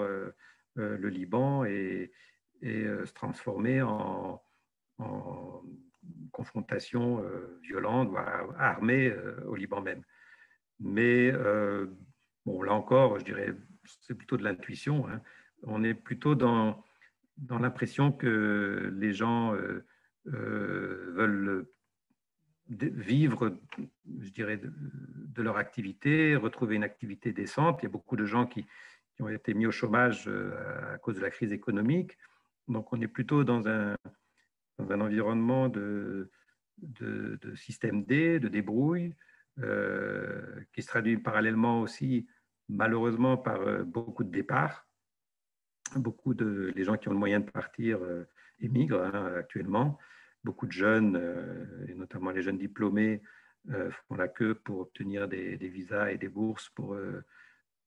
le Liban et se transformer en confrontation violente, voire armée au Liban même. Mais bon, là encore, je dirais, c'est plutôt de l'intuition. Hein. On est plutôt dans l'impression que les gens veulent vivre, je dirais, de leur activité, retrouver une activité décente. Il y a beaucoup de gens qui ont été mis au chômage à cause de la crise économique. Donc, on est plutôt dans un environnement de système D, de débrouille, qui se traduit parallèlement aussi, malheureusement, par beaucoup de départs. Les gens qui ont le moyen de partir émigrent actuellement. Beaucoup de jeunes, et notamment les jeunes diplômés, font la queue pour obtenir des visas et des bourses pour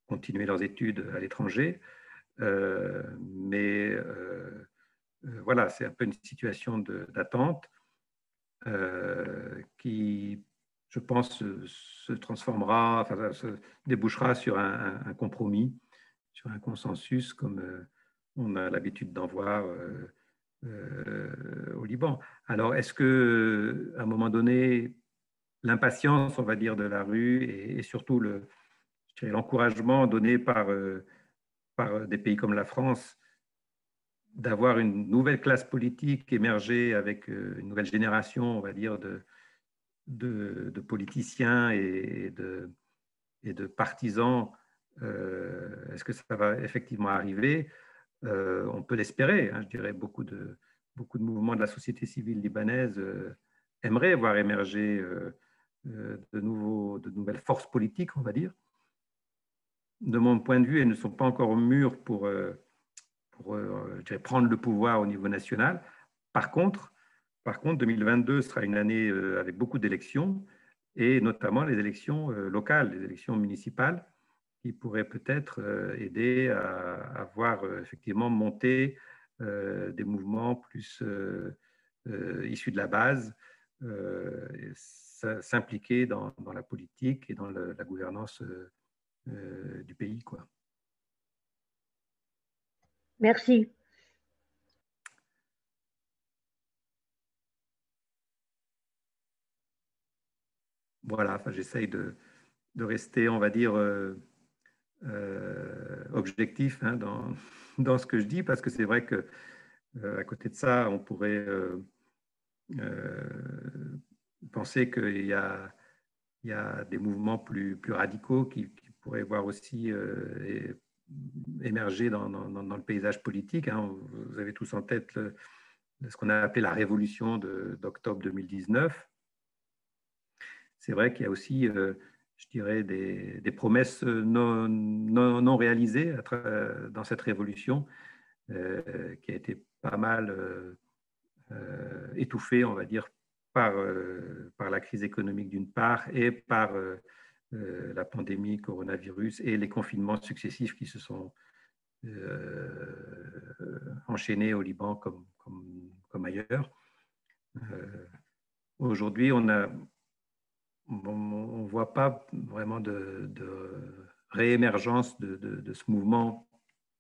continuer leurs études à l'étranger. Mais voilà, c'est un peu une situation d'attente qui, je pense, se transformera, enfin, se débouchera sur un compromis, sur un consensus, comme on a l'habitude d'en voir au Liban. Alors, est-ce que, à un moment donné, l'impatience, on va dire, de la rue et surtout l'encouragement donné par des pays comme la France d'avoir une nouvelle classe politique émerger avec une nouvelle génération, on va dire, de politiciens et de partisans, est-ce que ça va effectivement arriver? On peut l'espérer. Hein, je dirais beaucoup de mouvements de la société civile libanaise aimeraient voir émerger de nouvelles forces politiques, on va dire. De mon point de vue, elles ne sont pas encore mûres pour je dirais, prendre le pouvoir au niveau national. Par contre, 2022 sera une année avec beaucoup d'élections, et notamment les élections locales, les élections municipales, qui pourraient peut-être aider à voir effectivement monter des mouvements plus issus de la base, s'impliquer dans la politique et dans la gouvernance du pays, quoi. Merci. Voilà, enfin, j'essaye de rester, on va dire, objectif hein, dans ce que je dis, parce que c'est vrai que à côté de ça, on pourrait penser qu'il y a des mouvements plus radicaux qui pourraient voir aussi émerger dans le paysage politique. Hein. Vous avez tous en tête ce qu'on a appelé la révolution d'octobre 2019. C'est vrai qu'il y a aussi, je dirais, des promesses non réalisées dans cette révolution qui a été pas mal étouffée, on va dire, par la crise économique d'une part et par la pandémie coronavirus et les confinements successifs qui se sont enchaînés au Liban comme ailleurs. Aujourd'hui, on ne voit pas vraiment de réémergence de ce mouvement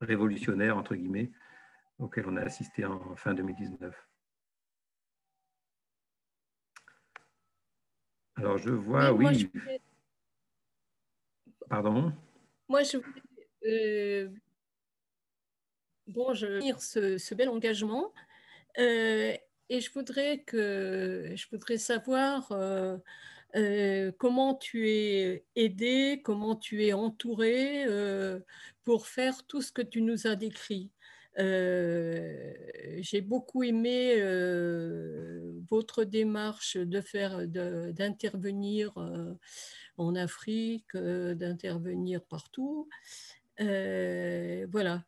révolutionnaire, entre guillemets, auquel on a assisté en fin 2019. Alors, je vois, oui. Pardon? Moi, je dire ce bel engagement et je voudrais savoir comment tu es aidé, comment tu es entouré pour faire tout ce que tu nous as décrit. J'ai beaucoup aimé votre démarche d'intervenir en Afrique, d'intervenir partout. Voilà.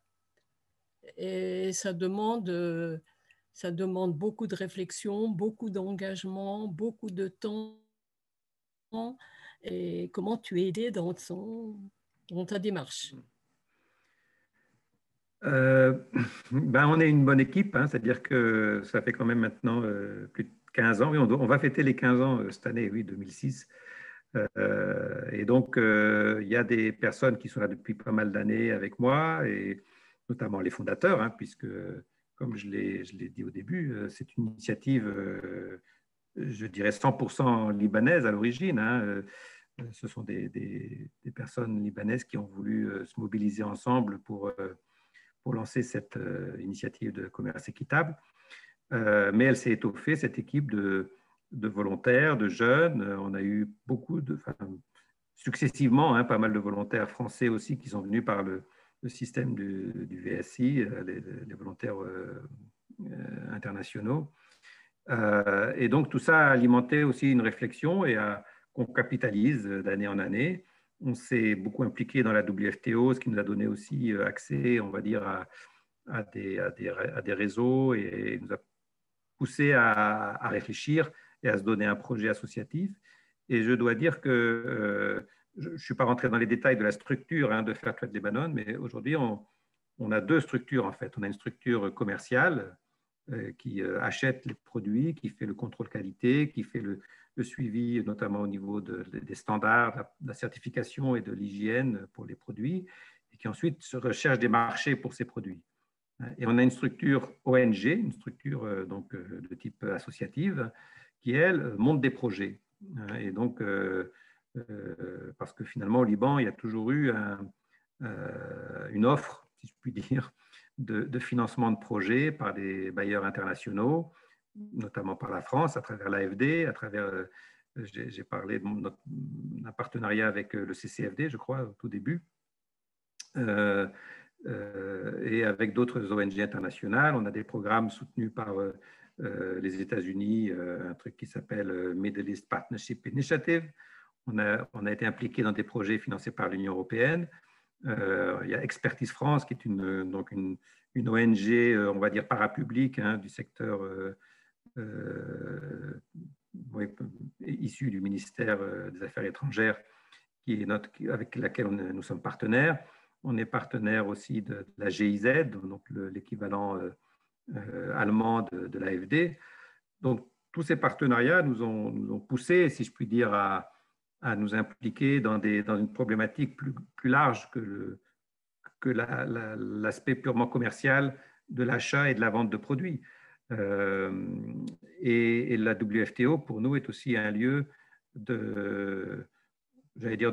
Et ça demande beaucoup de réflexion, beaucoup d'engagement, beaucoup de temps. Et comment tu es aidé dans ta démarche? On est une bonne équipe, hein, c'est-à-dire que ça fait quand même maintenant plus de 15 ans. Oui, on va fêter les 15 ans cette année, oui, 2006. Et donc, il y a des personnes qui sont là depuis pas mal d'années avec moi, et notamment les fondateurs, hein, puisque, comme je l'ai dit au début, c'est une initiative, je dirais, 100% libanaise à l'origine, hein. Ce sont des personnes libanaises qui ont voulu se mobiliser ensemble pour lancer cette initiative de commerce équitable. Mais elle s'est étoffée, cette équipe de volontaires, de jeunes. On a eu successivement, hein, pas mal de volontaires français aussi qui sont venus par le système du VSI, les volontaires internationaux. Et donc tout ça a alimenté aussi une réflexion et qu'on capitalise d'année en année. On s'est beaucoup impliqué dans la WFTO, ce qui nous a donné aussi accès, on va dire, à des réseaux, et nous a poussé à réfléchir et à se donner un projet associatif. Et je dois dire que je ne suis pas rentré dans les détails de la structure, hein, de Fair Trade Lebanon, mais aujourd'hui, on a deux structures en fait. On a une structure commerciale qui achète les produits, qui fait le contrôle qualité, qui fait le suivi, notamment au niveau des standards, de la certification et de l'hygiène pour les produits, et qui ensuite se recherche des marchés pour ces produits. Et on a une structure ONG, une structure donc, de type associative, qui, elle, monte des projets. Et donc, parce que finalement, au Liban, il y a toujours eu une offre, si je puis dire, de financement de projets par des bailleurs internationaux, notamment par la France, à travers l'AFD, à travers, j'ai parlé d'un partenariat avec le CCFD, je crois, au tout début, et avec d'autres ONG internationales. On a des programmes soutenus par les États-Unis, un truc qui s'appelle Middle East Partnership Initiative. On a été impliqué dans des projets financés par l'Union européenne. Il y a Expertise France, qui est une ONG, on va dire, parapublique, hein, du secteur issu du ministère des Affaires étrangères, avec laquelle nous sommes partenaires. On est partenaire aussi de la GIZ, donc l'équivalent allemand de l'AFD. Donc, tous ces partenariats nous ont poussés, si je puis dire, à nous impliquer dans une problématique plus large que l'aspect purement commercial de l'achat et de la vente de produits. Et la WFTO, pour nous, est aussi un lieu de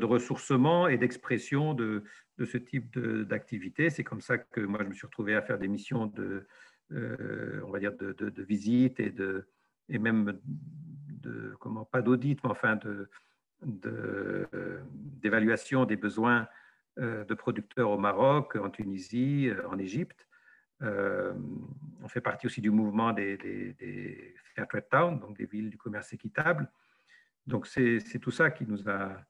ressourcement et d'expression de ce type d'activité. C'est comme ça que moi, je me suis retrouvé à faire des missions on va dire, de visite et même pas d'audit, mais enfin d'évaluation des besoins de producteurs au Maroc, en Tunisie, en Égypte. On fait partie aussi du mouvement des Fair Trade Towns, donc des villes du commerce équitable. Donc c'est tout ça qui nous a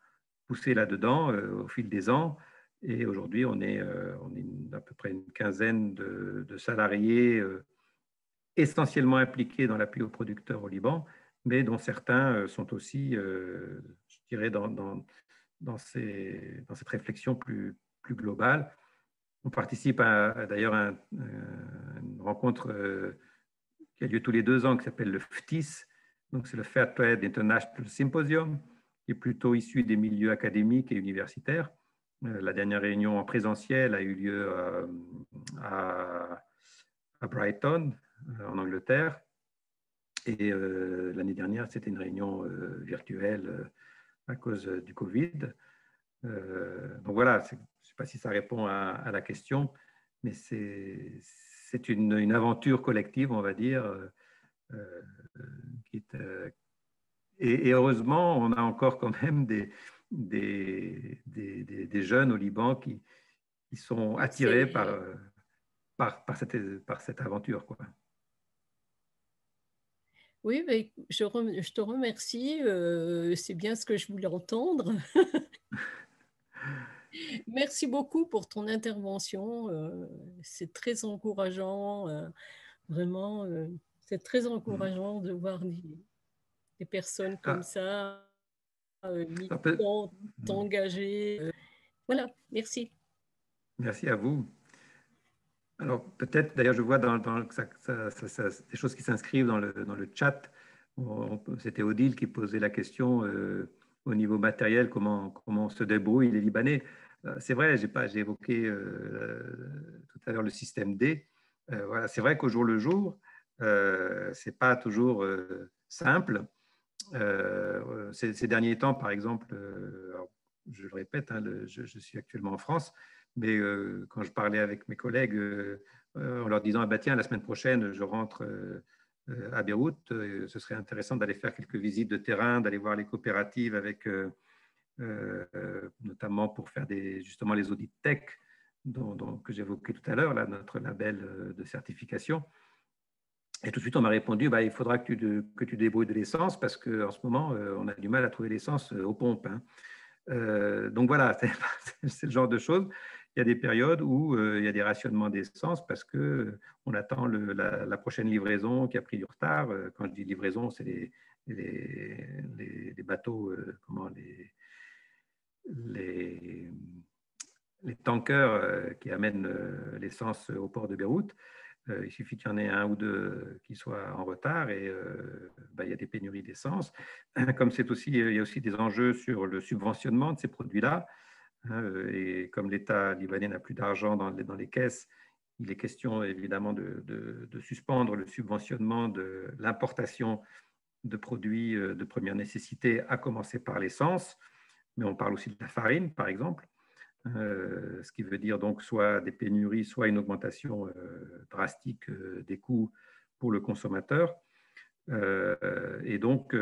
poussé là-dedans au fil des ans. Et aujourd'hui, on est à peu près une quinzaine de salariés essentiellement impliqués dans l'appui aux producteurs au Liban, mais dont certains sont aussi, je dirais, dans cette réflexion plus globale. On participe d'ailleurs à une rencontre qui a lieu tous les 2 ans, qui s'appelle le FTIS, donc c'est le Fair Trade International Symposium, qui est plutôt issu des milieux académiques et universitaires. La dernière réunion en présentiel a eu lieu à Brighton, en Angleterre. Et l'année dernière, c'était une réunion virtuelle à cause du Covid. Donc voilà, je ne sais pas si ça répond à la question, mais c'est une aventure collective, on va dire, qui est Et heureusement, on a encore quand même des jeunes au Liban qui sont attirés par cette aventure, quoi. Oui, mais je te remercie. C'est bien ce que je voulais entendre. Merci beaucoup pour ton intervention. C'est très encourageant. Vraiment, c'est très encourageant de voir des personnes comme ça, militantes, engagées. Voilà, merci. Merci à vous. Alors, peut-être, d'ailleurs, je vois des choses qui s'inscrivent dans le chat. C'était Odile qui posait la question au niveau matériel, comment se débrouillent les Libanais. C'est vrai, j'ai évoqué tout à l'heure le système D. Voilà, c'est vrai qu'au jour le jour, c'est pas toujours simple. Ces derniers temps, par exemple, alors, je le répète, hein, je suis actuellement en France, mais quand je parlais avec mes collègues en leur disant ah bah tiens, la semaine prochaine, je rentre à Beyrouth, ce serait intéressant d'aller faire quelques visites de terrain, d'aller voir les coopératives avec notamment pour faire justement les audits tech que j'évoquais tout à l'heure, là, notre label de certification. Et tout de suite, on m'a répondu, bah, il faudra que tu débrouilles de l'essence parce qu'en ce moment, on a du mal à trouver l'essence aux pompes. Hein. Donc voilà, c'est le genre de choses. Il y a des périodes où il y a des rationnements d'essence parce qu'on attend la prochaine livraison qui a pris du retard. Quand je dis livraison, c'est les bateaux, les tankers qui amènent l'essence au port de Beyrouth. Il suffit qu'il y en ait un ou deux qui soient en retard et il y a des pénuries d'essence. Comme il y a aussi des enjeux sur le subventionnement de ces produits-là. Et comme l'État libanais n'a plus d'argent dans les caisses, il est question évidemment de suspendre le subventionnement de l'importation de produits de première nécessité, à commencer par l'essence. Mais on parle aussi de la farine, par exemple. Ce qui veut dire donc soit des pénuries, soit une augmentation drastique des coûts pour le consommateur. Et donc,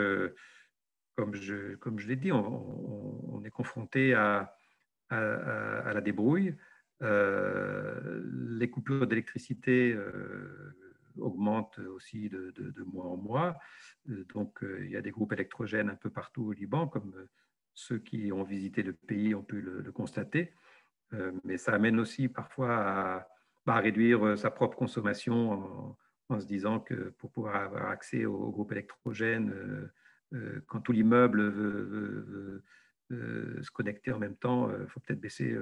comme je l'ai dit, on est confronté à la débrouille. Les coupures d'électricité augmentent aussi de mois en mois. Donc, il y a des groupes électrogènes un peu partout au Liban, comme ceux qui ont visité le pays ont pu le constater. Mais ça amène aussi parfois à réduire sa propre consommation en se disant que pour pouvoir avoir accès aux groupes électrogènes, quand tout l'immeuble veut se connecter en même temps, il faut peut-être baisser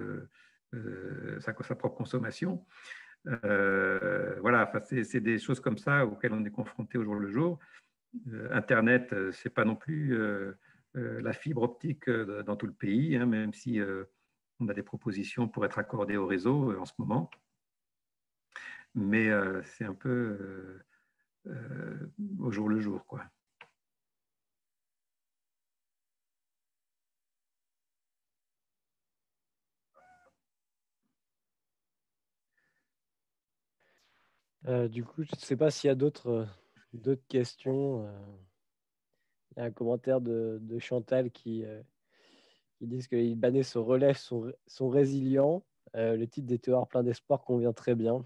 sa propre consommation. Voilà, c'est des choses comme ça auxquelles on est confronté au jour le jour. Internet, ce n'est pas non plus la fibre optique dans tout le pays, hein, même si on a des propositions pour être accordé au réseau en ce moment. Mais c'est un peu au jour le jour, quoi. Du coup, je ne sais pas s'il y a d'autres questions. Il y a un commentaire de Chantal qui disent que les Libanais se relèvent, sont résilients. Le titre des théories plein d'espoir convient très bien.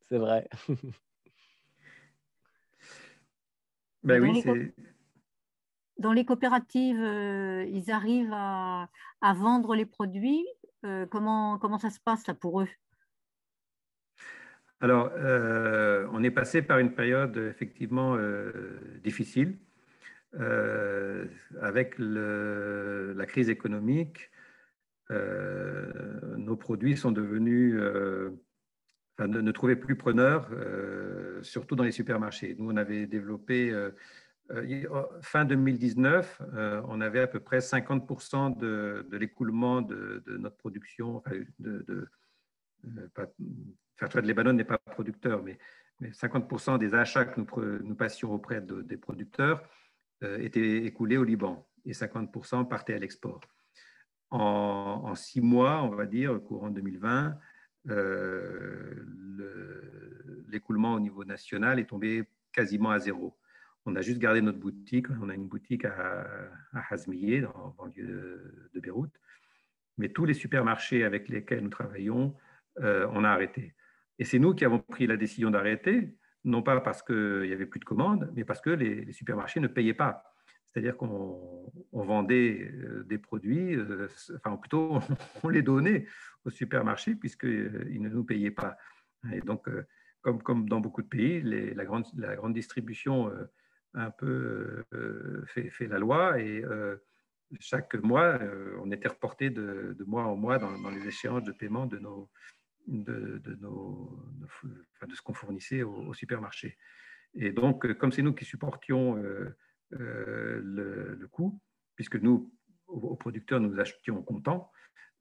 C'est vrai. Ben oui, c'est... Dans les coopératives, ils arrivent à vendre les produits. Comment ça se passe là pour eux? Alors, on est passé par une période effectivement difficile avec la crise économique. Nos produits sont devenus, ne trouvaient plus preneurs, surtout dans les supermarchés. Nous, on avait développé, fin 2019, on avait à peu près 50% de l'écoulement de notre production, enfin, Fairtrade Lebanon n'est pas producteur, mais 50% des achats que nous passions auprès des producteurs étaient écoulés au Liban et 50% partaient à l'export. En 6 mois, on va dire, courant 2020, l'écoulement au niveau national est tombé quasiment à zéro. On a juste gardé notre boutique. On a une boutique à Hazmiye, dans la banlieue de Beyrouth. Mais tous les supermarchés avec lesquels nous travaillons, on a arrêté. Et c'est nous qui avons pris la décision d'arrêter, non pas parce qu'il n'y avait plus de commandes, mais parce que les supermarchés ne payaient pas. C'est-à-dire qu'on vendait des produits, enfin plutôt on les donnait aux supermarchés puisqu'ils ne nous payaient pas. Et donc, comme dans beaucoup de pays, la grande distribution un peu fait la loi et chaque mois, on était reporté de mois en mois dans les échéances de paiement de ce qu'on fournissait aux supermarchés. Et donc, comme c'est nous qui supportions le coût, puisque nous, aux producteurs, nous achetions en comptant,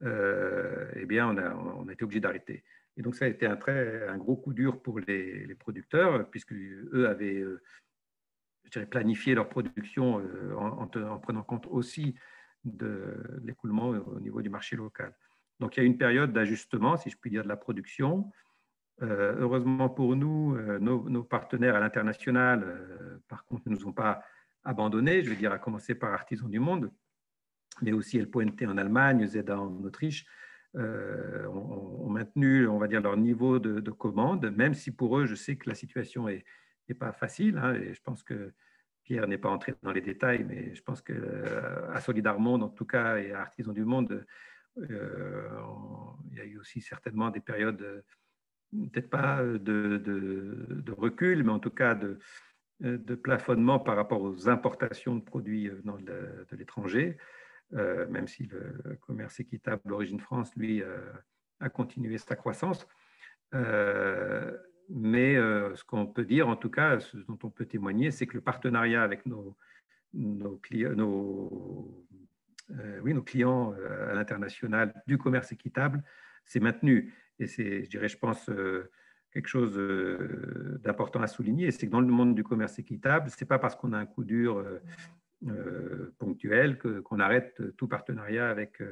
eh bien, on a été obligé d'arrêter. Et donc, ça a été un gros coup dur pour les producteurs, puisqu'eux avaient je dirais, planifié leur production en prenant compte aussi de l'écoulement au niveau du marché local. Donc, il y a une période d'ajustement, si je puis dire, de la production. Heureusement pour nous, nos partenaires à l'international, par contre, ne nous ont pas abandonnés, je veux dire, à commencer par Artisans du Monde, mais aussi El Puente en Allemagne, Zeda en Autriche, ont maintenu, on va dire, leur niveau de commande, même si pour eux, je sais que la situation n'est pas facile, hein, et je pense que Pierre n'est pas entré dans les détails, mais je pense qu'à Solidar Monde, en tout cas, et à Artisans du Monde, il y a eu aussi certainement des périodes, peut-être pas de recul, mais en tout cas de plafonnement par rapport aux importations de produits venant de l'étranger, même si le commerce équitable d'origine France, lui, a continué sa croissance. Mais ce qu'on peut dire, en tout cas, ce dont on peut témoigner, c'est que le partenariat avec nos clients à l'international du commerce équitable s'est maintenu. Et c'est, je dirais, je pense, quelque chose d'important à souligner, c'est que dans le monde du commerce équitable, ce n'est pas parce qu'on a un coup dur ponctuel qu'on arrête tout partenariat avec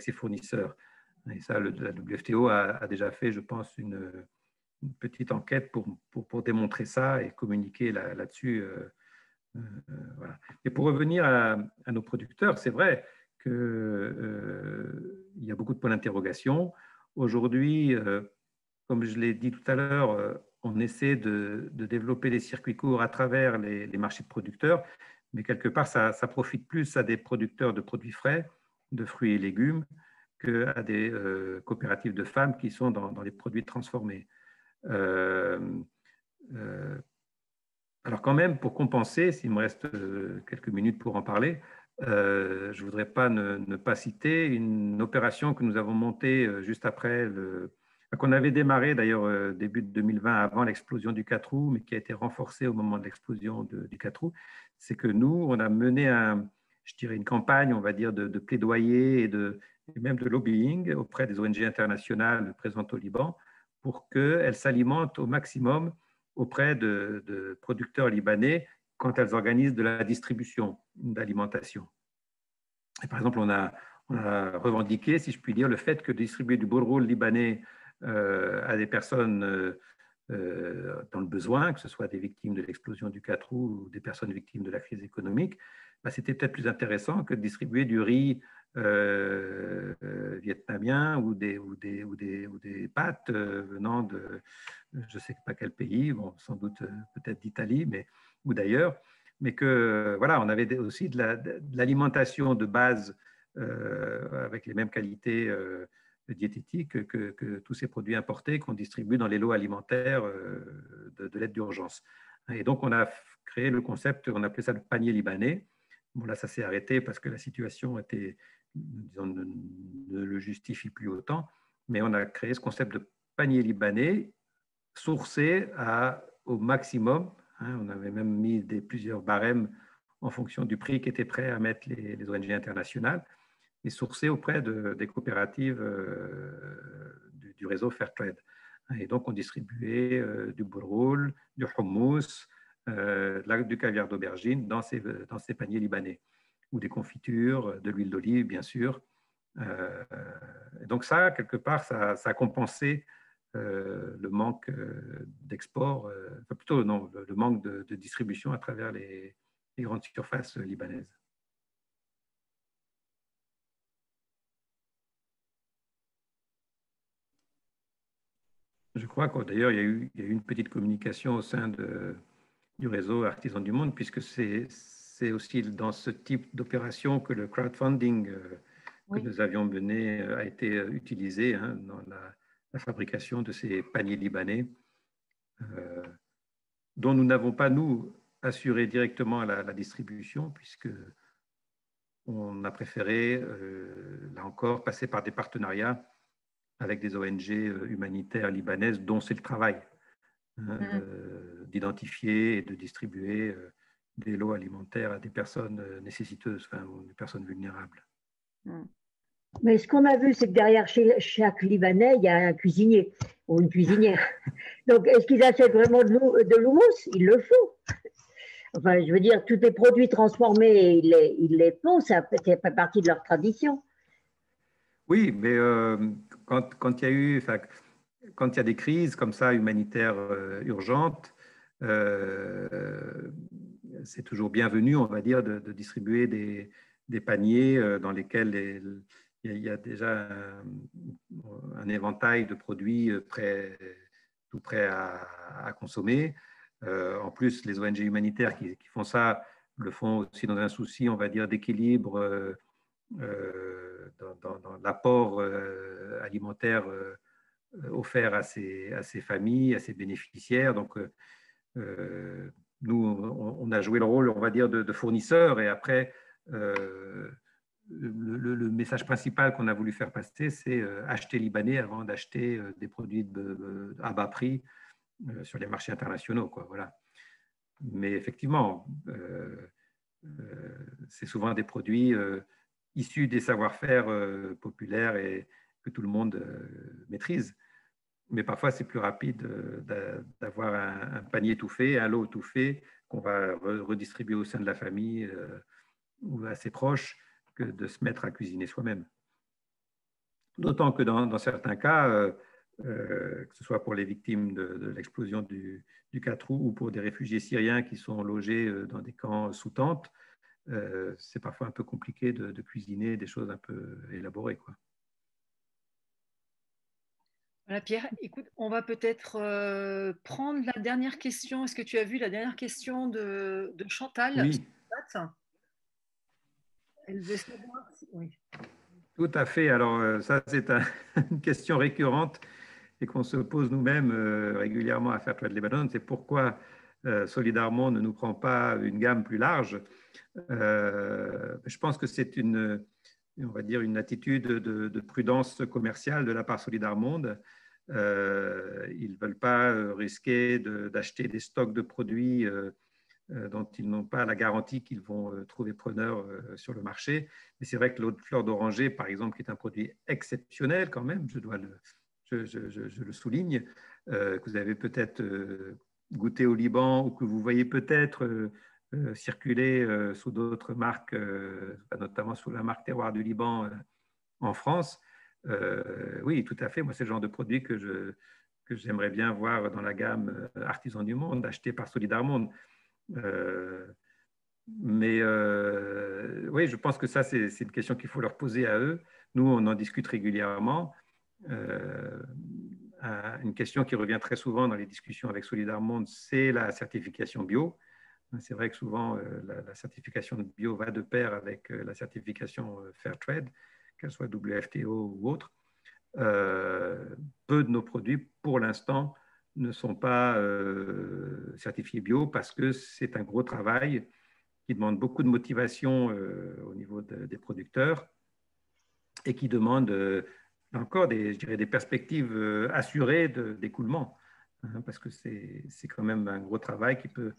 ses fournisseurs. Et ça, la WFTO a déjà fait, je pense, une petite enquête pour démontrer ça et communiquer là-dessus. Voilà. Et pour revenir à nos producteurs, c'est vrai qu'il y a beaucoup de points d'interrogation. Aujourd'hui, comme je l'ai dit tout à l'heure, on essaie de développer des circuits courts à travers les marchés de producteurs, mais quelque part, ça profite plus à des producteurs de produits frais, de fruits et légumes, qu'à des coopératives de femmes qui sont dans les produits transformés. Alors quand même, pour compenser, s'il me reste quelques minutes pour en parler, je ne voudrais pas ne pas citer une opération que nous avons montée juste après, qu'on avait démarré d'ailleurs début de 2020, avant l'explosion du 4 août, mais qui a été renforcée au moment de l'explosion du 4 août. C'est que nous, on a mené je dirais une campagne, on va dire, de plaidoyer et même de lobbying auprès des ONG internationales présentes au Liban pour qu'elles s'alimentent au maximum auprès de producteurs libanais quand elles organisent de la distribution d'alimentation. Et par exemple, on a revendiqué, si je puis dire, le fait que distribuer du bourroul libanais à des personnes dans le besoin, que ce soit des victimes de l'explosion du 4 août ou des personnes victimes de la crise économique, c'était peut-être plus intéressant que de distribuer du riz vietnamien ou des pâtes venant de je ne sais pas quel pays, bon, sans doute peut-être d'Italie ou d'ailleurs, mais que voilà, on avait aussi de l'alimentation de base avec les mêmes qualités diététiques que tous ces produits importés qu'on distribue dans les lots alimentaires de l'aide d'urgence. Et donc on a créé le concept, on appelait ça le panier libanais. Bon, là, ça s'est arrêté parce que la situation disons, ne le justifie plus autant, mais on a créé ce concept de panier libanais sourcé au maximum. Hein, on avait même mis plusieurs barèmes en fonction du prix qu'étaient prêts à mettre les ONG internationales et sourcé auprès des coopératives du réseau Fairtrade. Et donc, on distribuait du bourroul, du hummus, du caviar d'aubergine dans ces paniers libanais, ou des confitures, de l'huile d'olive, bien sûr. Et donc ça, quelque part, ça a compensé le manque d'export, enfin plutôt non, le manque de distribution à travers les grandes surfaces libanaises. Je crois que d'ailleurs, il y a eu une petite communication au sein du réseau Artisans du Monde, puisque c'est aussi dans ce type d'opération que le crowdfunding que nous avions mené a été utilisé dans la fabrication de ces paniers libanais, dont nous n'avons pas, nous, assuré directement la distribution, puisque on a préféré, là encore, passer par des partenariats avec des ONG humanitaires libanaises dont c'est le travail d'identifier et de distribuer des lots alimentaires à des personnes nécessiteuses, enfin, ou des personnes vulnérables. Mais ce qu'on a vu, c'est que derrière chaque Libanais, il y a un cuisinier ou une cuisinière. Donc, est-ce qu'ils achètent vraiment de l'houmous? Ils le font. Enfin, je veux dire, tous les produits transformés, ils les font, ça fait partie de leur tradition. Oui, mais quand il y a eu, quand il y a des crises comme ça, humanitaires urgentes, c'est toujours bienvenu, on va dire, de distribuer des paniers dans lesquels il y a déjà un éventail de produits tout prêts à consommer. En plus, les ONG humanitaires qui font ça le font aussi dans un souci, on va dire, d'équilibre dans l'apport alimentaire offert à ces familles, à ces bénéficiaires. Donc, nous, on a joué le rôle, on va dire, de fournisseur, et après, le message principal qu'on a voulu faire passer, c'est acheter libanais avant d'acheter des produits à bas prix sur les marchés internationaux, quoi, voilà. Mais effectivement, c'est souvent des produits issus des savoir-faire populaires et que tout le monde maîtrise. Mais parfois, c'est plus rapide d'avoir un panier tout fait, un lot tout fait, qu'on va redistribuer au sein de la famille ou à ses proches, que de se mettre à cuisiner soi-même. D'autant que dans certains cas, que ce soit pour les victimes de l'explosion du 4 août ou pour des réfugiés syriens qui sont logés dans des camps sous tente, c'est parfois un peu compliqué de cuisiner des choses un peu élaborées, quoi. Voilà, Pierre, écoute, on va peut-être prendre la dernière question. Est-ce que tu as vu la dernière question de Chantal? Oui. Elle veut savoir si... Oui. Tout à fait. Alors, ça, c'est une question récurrente et qu'on se pose nous-mêmes régulièrement à Fair Trade Lebanon. C'est pourquoi Solidarment ne nous prend pas une gamme plus large. Je pense que c'est on va dire, une attitude de prudence commerciale de la part Solidarmonde. Ils ne veulent pas risquer d'acheter des stocks de produits dont ils n'ont pas la garantie qu'ils vont trouver preneur sur le marché. Mais c'est vrai que l'eau de fleur d'oranger, par exemple, qui est un produit exceptionnel quand même, je le souligne, que vous avez peut-être goûté au Liban ou que vous voyez peut-être circuler sous d'autres marques, notamment sous la marque Terroir du Liban en France. Oui, tout à fait. Moi, c'est le genre de produit que j'aimerais bien voir dans la gamme Artisans du Monde, acheté par Solidarmonde. Mais oui, je pense que ça, c'est une question qu'il faut leur poser à eux. Nous, on en discute régulièrement. Une question qui revient très souvent dans les discussions avec Solidarmonde, c'est la certification bio. C'est vrai que souvent, la certification bio va de pair avec la certification Fair Trade, qu'elle soit WFTO ou autre. Peu de nos produits, pour l'instant, ne sont pas certifiés bio parce que c'est un gros travail qui demande beaucoup de motivation au niveau des producteurs et qui demande encore je dirais, des perspectives assurées d'écoulement, parce que c'est quand même un gros travail qui peut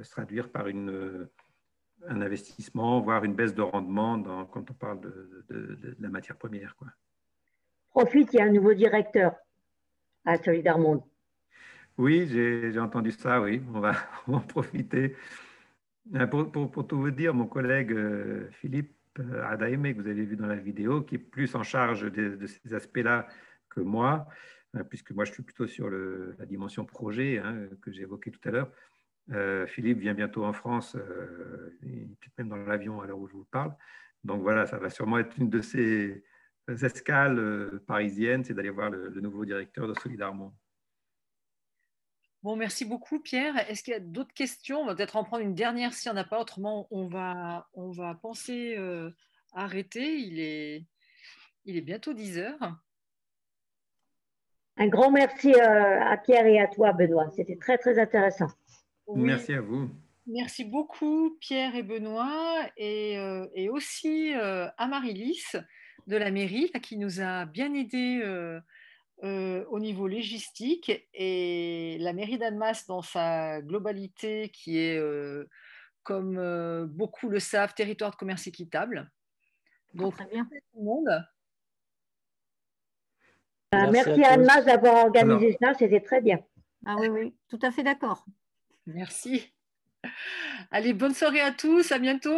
se traduire par un investissement, voire une baisse de rendement quand on parle de la matière première, quoi. Profite, il y a un nouveau directeur à Solidarmonde. Oui, j'ai entendu ça, oui, on va en profiter. Pour tout vous dire, mon collègue Philippe Adaime, que vous avez vu dans la vidéo, qui est plus en charge de ces aspects-là que moi, puisque moi je suis plutôt sur la dimension projet hein, que j'ai évoqué tout à l'heure. Philippe vient bientôt en France, il est peut-être même dans l'avion à l'heure où je vous parle. Donc voilà, ça va sûrement être une de ces escales parisiennes, c'est d'aller voir le nouveau directeur de Solidarment. Bon, merci beaucoup, Pierre. Est-ce qu'il y a d'autres questions? On va peut-être en prendre une dernière s'il n'y en a pas. Autrement, on va penser arrêter. Il est bientôt 10 heures. Un grand merci à Pierre et à toi, Benoît. C'était très, très intéressant. Oui. Merci à vous. Merci beaucoup, Pierre et Benoît, et aussi à Marie-Lys de la mairie qui nous a bien aidés au niveau logistique, et la mairie d'Annemasse dans sa globalité qui est, comme beaucoup le savent, territoire de commerce équitable. Donc, très bien. Tout le monde. Merci à Annemasse d'avoir organisé ça, c'était très bien. Ah oui, oui, tout à fait d'accord. Merci. Allez, bonne soirée à tous, à bientôt.